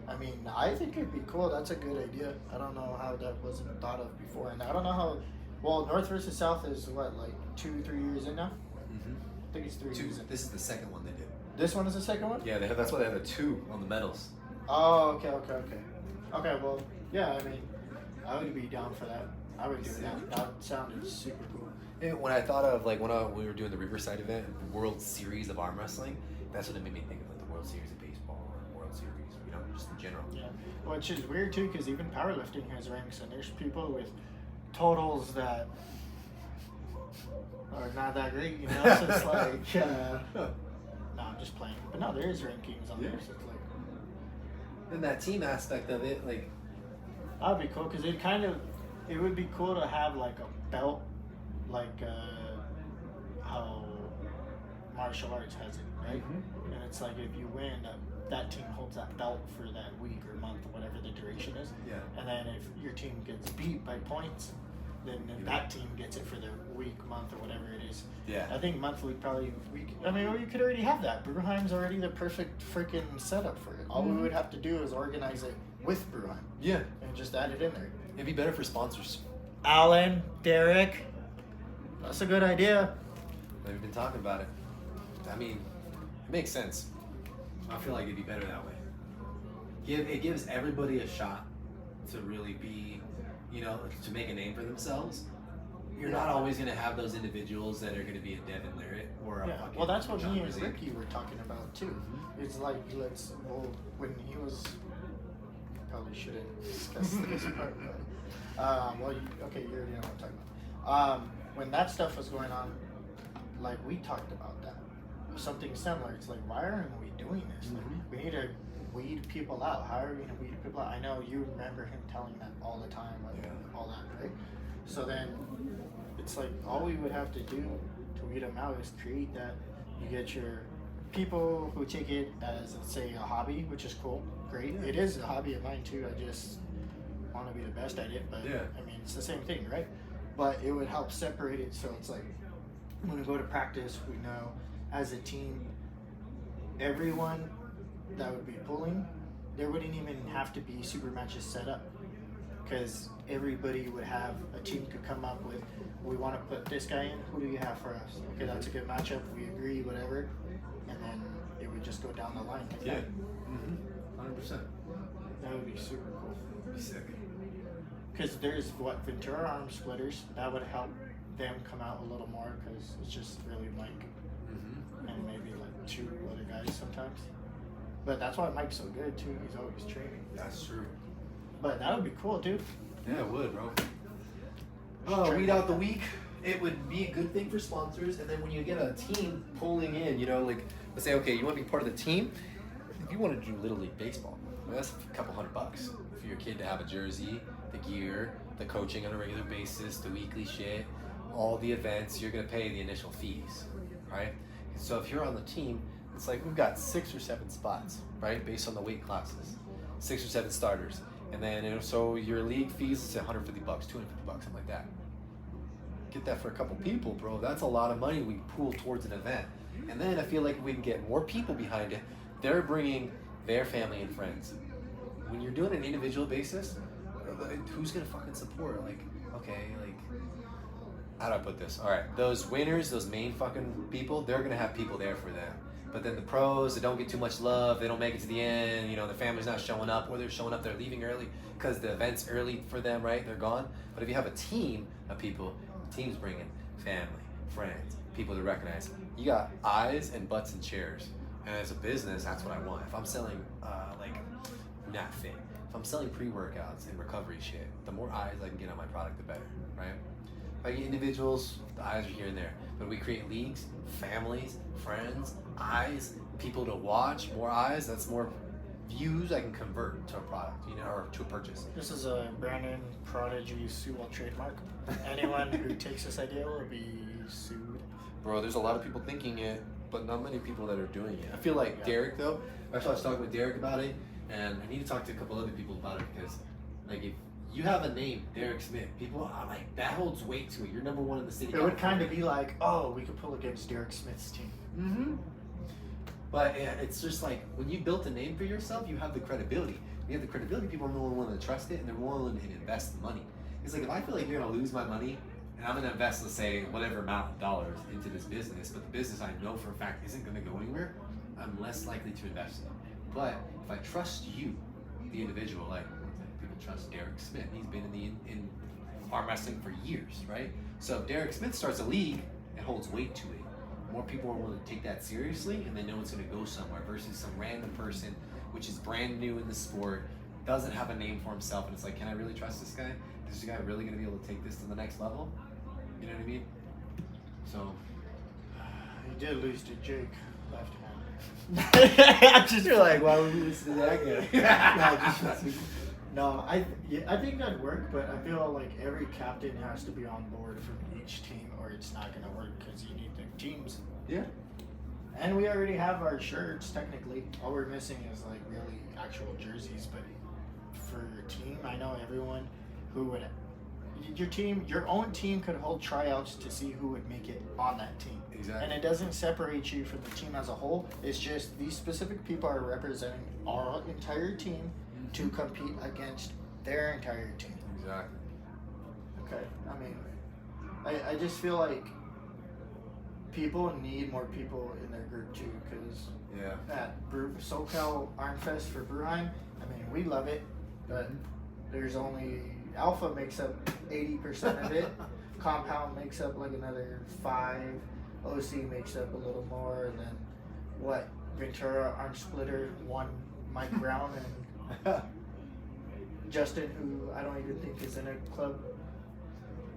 I mean, I think it'd be cool. That's a good idea. I don't know how that wasn't thought of before, and I don't know how. Well, North versus South is what, like 2-3 years in now. I think it's 3 years in. This is the second one they did. This one is the second one. Yeah, that's why they have a 2 on the medals. Oh, okay. Okay, well, yeah. I mean, I would be down for that. I would do that. That sounded super cool. And when I thought of like when we were doing the Riverside event, World Series of arm wrestling, that's what it made me think of, like the World Series of baseball or World Series, you know, just in general. Yeah, which is weird too, because even powerlifting has ranks, and there's people with totals that are not that great, you know. So it's like, no, I'm just playing. But no, there is rankings on there, so it's like. And that team aspect of it, like, That would be cool, because it would be cool to have like a belt, like how martial arts has it, right? And it's like if you win, that team holds that belt for that week or month or whatever the duration is. Yeah. And then if your team gets beat by points, then that team gets it for the week, month, or whatever it is. Yeah. I think monthly probably I mean, you could already have that. Bruheim's already the perfect freaking setup for it. All we would have to do is organize it with Bruheim. yeah, And just add it in there. it'd be better for sponsors. Alan, Derek, that's a good idea. We've been talking about it. I mean, it makes sense. I feel like it'd be better that way. It gives everybody a shot to really be, you know, to make a name for themselves. You're not always going to have those individuals that are going to be a Devin Larrett or a fucking Well, that's what John me and Rizzi. Ricky were talking about too. It's like when he was, probably shouldn't discuss this part, but you already know what I'm talking about. When that stuff was going on, like we talked about that, something similar. It's like, why aren't we doing this? Like, we need to weed people out. How are we gonna weed people out? I know you remember him telling that all the time, like all that, right? So then it's like all we would have to do to weed them out is create that. You get your people who take it as, let's say, a hobby, which is cool, great. It is a hobby of mine too. I just want to be the best at it, but I mean, it's the same thing, right? But it would help separate it, so it's like when we go to practice, we know as a team, everyone that would be pulling, there wouldn't even have to be super matches set up, because everybody would have, a team could come up with, we want to put this guy in, who do you have for us? Okay, that's a good matchup, we agree, whatever, and then it would just go down the line. Like that. 100%. That would be super cool. Be sick. Because there's Ventura arm splitters, that would help them come out a little more, because it's just really Mike and maybe like 2 other guys sometimes. But that's why Mike's so good too, he's always training. That's true. But that would be cool too. Yeah, it would, bro. Oh, weed out the week. It would be a good thing for sponsors, and then when you get a team pulling in, you know, like, let's say, okay, you want to be part of the team. If you want to do Little League baseball, well, that's a couple $100 for your kid to have a jersey, the gear, the coaching on a regular basis, the weekly shit, all the events. You're gonna pay the initial fees, right? And so if you're on the team, it's like we've got 6 or 7 spots, right, based on the weight classes, 6 or 7 starters. And then, so your league fees is $150, $250, something like that. Get that for a couple people, bro. That's a lot of money we pool towards an event. And then I feel like we can get more people behind it. They're bringing their family and friends. When you're doing an individual basis, who's gonna fucking support? Like, okay, like, how do I put this? All right, those winners, those main fucking people, they're gonna have people there for them. But then the pros, they don't get too much love, they don't make it to the end, you know, the family's not showing up, or they're showing up, they're leaving early because the event's early for them, right? They're gone. But if you have a team of people, the team's bringing family, friends, people to recognize. You got eyes and butts and chairs. And as a business, that's what I want. If I'm selling, like, not fit, if I'm selling pre-workouts and recovery shit, the more eyes I can get on my product, the better, right? Like individuals, the eyes are here and there. But we create leagues, families, friends, eyes, people to watch, more eyes, that's more views I can convert to a product, you know, or to a purchase. This is a Brandon Prodigy Sewell trademark. Anyone who takes this idea will be sued. Bro, there's a lot of people thinking it, but not many people that are doing it. I feel like Derek, though, actually I was talking with Derek about it, and I need to talk to a couple other people about it, because, like, if you have a name, Derek Smith, people are like, that holds weight to it. You're number one in the city. It would kind of be like, oh, we could pull against Derek Smith's team. Mm-hmm. But yeah, it's just like, when you built a name for yourself, you have the credibility. When you have the credibility, people are more willing to trust it, and they're more willing to invest the money. It's like, if I feel like you're going to lose my money, and I'm going to invest, let's say, whatever amount of dollars into this business, but the business I know for a fact isn't going to go anywhere, I'm less likely to invest in it. But if I trust you, the individual, like, people trust Derek Smith. He's been in arm wrestling for years, right? So if Derek Smith starts a league, it holds weight to it. More people are willing to take that seriously, and they know it's going to go somewhere, versus some random person, which is brand new in the sport, doesn't have a name for himself, and it's like, can I really trust this guy? Is this guy really going to be able to take this to the next level? You know what I mean? So He did lose to Jake left hand. I'm just you're like, why would we listen to that guy? No, I think that'd work, but I feel like every captain has to be on board from each team, or it's not going to work, because you need the teams. Yeah. And we already have our shirts, technically. All we're missing is like really actual jerseys, but for your team, I know everyone who would, your own team could hold tryouts to see who would make it on that team. Exactly. And it doesn't separate you from the team as a whole. It's just these specific people are representing our entire team to compete against their entire team. Exactly. Okay, I mean, I just feel like people need more people in their group too, because at SoCal Armfest for Bruheim, I mean, we love it, but there's only, Alpha makes up 80% of it, Compound makes up like another 5, OC makes up a little more, and then what, Ventura, Arm Splitter, 1 Mike Brown, and Justin, who I don't even think is in a club.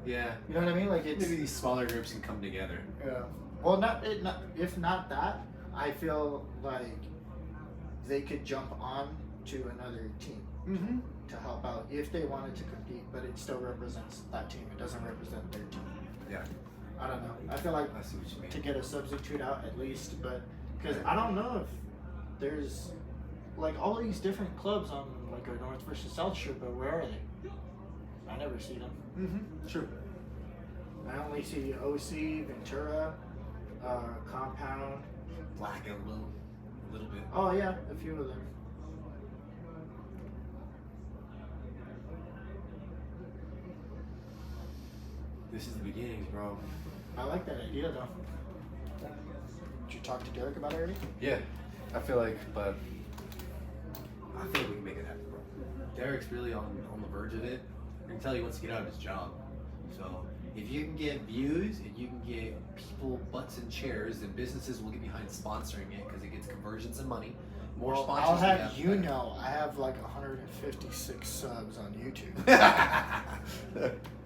Yeah. You know what I mean? Like, it's Maybe these smaller groups can come together. yeah. Well, if not that, I feel like they could jump on to another team to help out if they wanted to compete, but it still represents that team. It doesn't represent their team. Yeah. I don't know. I feel like I see what you mean. to get a substitute out at least, but because I don't know if there's like all these different clubs on like a North versus South shirt, but where are they? I never see them. True. I only see OC, Ventura, Compound. Black and blue, a little bit. Oh yeah, a few of them. This is the beginnings, bro. I like that idea though. Did you talk to Derek about it already? Yeah, I feel like, but I feel like we can make it happen, bro. Derek's really on the verge of it. I can tell he wants to get out of his job. So if you can get views and you can get people butts in chairs, then businesses will get behind sponsoring it because it gets conversions and money. More Well, sponsors. I'll we have you better. know, I have like 156 subs on YouTube.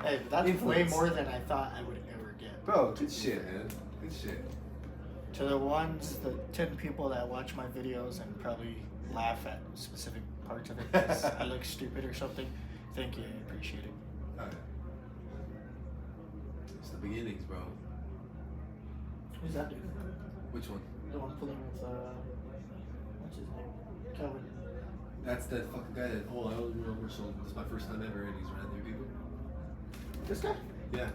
Hey, that's way Influence. more than I thought I would ever get. Bro, good shit, man. Good shit. To the ones, the 10 people that watch my videos and probably laugh at specific parts of it because I look stupid or something, thank you, I appreciate it. Oh, yeah. It's the beginnings, bro. Who's that dude? Which one? The one pulling with, what's his name? Kelvin. That's that fucking guy that, oh, I only remember, so this is my first time ever, and he's running through people. This guy? Yeah.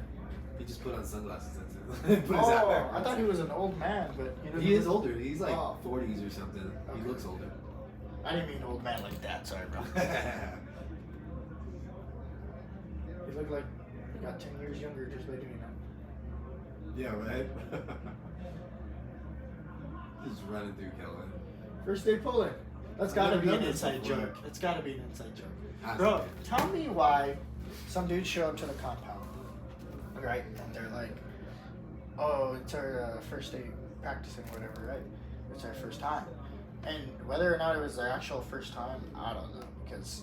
He just put on sunglasses, that's it. Put his hat Oh, back. I thought he was an old man, but He is older. He's like Oh. 40s or something. Okay. He looks older. I didn't mean old man like that, sorry bro. He looked like he got 10 years younger just by doing that. Yeah, right? Just running through Kelvin. First day pulling. That's I've gotta never be an done this inside before. joke. It's gotta be an inside joke. Has Bro, to be. tell me why some dudes show up to the compound, right? And they're like, oh, it's our first day practicing, whatever, right? It's our first time. And whether or not it was their actual first time, I don't know. Because,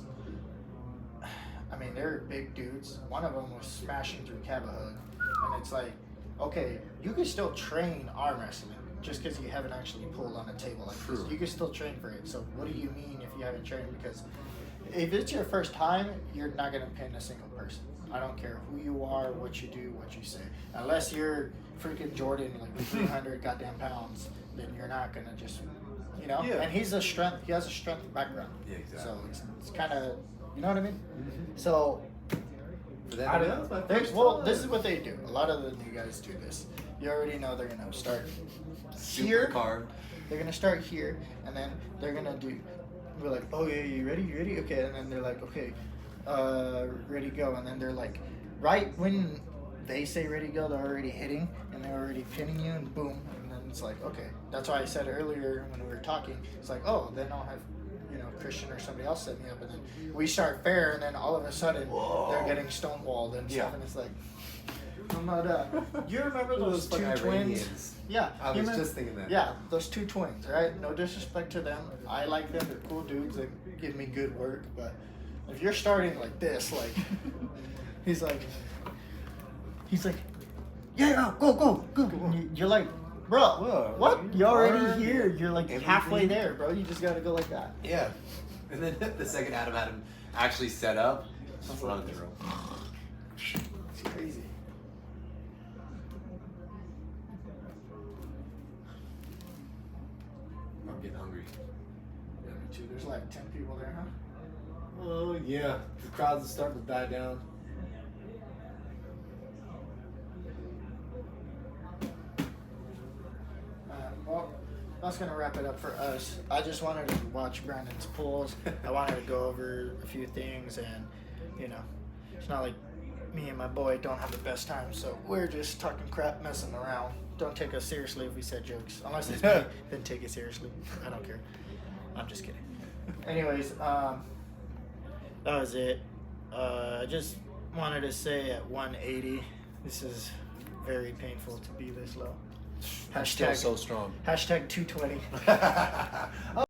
I mean, they're big dudes. One of them was smashing through Cabahug. And it's like, okay, you can still train arm wrestling. just because you haven't actually pulled on a table like this. True. You can still train for it. So what do you mean if you haven't trained? Because if it's your first time, you're not going to pin a single person. I don't care who you are, what you do, what you say. Unless you're freaking Jordan, like 300 goddamn pounds, then you're not going to just, you know? Yeah. And he has a strength background. Yeah, exactly. So it's kind of, you know what I mean? So, For that, I don't yeah, know. that's my There's- first well, time. this is what they do. A lot of the new guys do this. You already know they're going to start Super here. carved. They're gonna start here, and then they're gonna do. We're like, oh yeah, you ready? You ready? Okay, and then they're like, okay, ready go, and then they're like, right when they say ready go, they're already hitting, and they're already pinning you, and boom, and then it's like, okay. That's why I said earlier when we were talking, it's like, oh, then I'll have, you know, Christian or somebody else set me up, and then we start fair, and then all of a sudden they're getting stonewalled and stuff, Yeah. and it's like, I'm not. You remember Those those two fucking twins? Iranians. Yeah, I you was remember- just thinking that. Yeah, those two twins, right? No disrespect to them. I like them. They're cool dudes. They give me good work. But if you're starting like this, like, he's like, yeah, go. And you're like, bro, Whoa, what? you You're already are here. You're like everything. halfway there, bro. You just gotta go like that. Yeah. And then the second Adam had him actually set up, run through. It's crazy. I'm getting hungry. Yeah, me too. There's like 10 people there, huh? Oh yeah, the crowds are starting to die down. Well, that's gonna wrap it up for us. I just wanted to watch Brandon's pulls. I wanted to go over a few things, and you know, it's not like me and my boy don't have the best time, so we're just talking crap, messing around. Don't take us seriously if we said jokes. Unless it's me, then take it seriously. I don't care. I'm just kidding. Anyways, that was it. I just wanted to say at 180, this is very painful to be this low. I'm still so strong. Hashtag 220.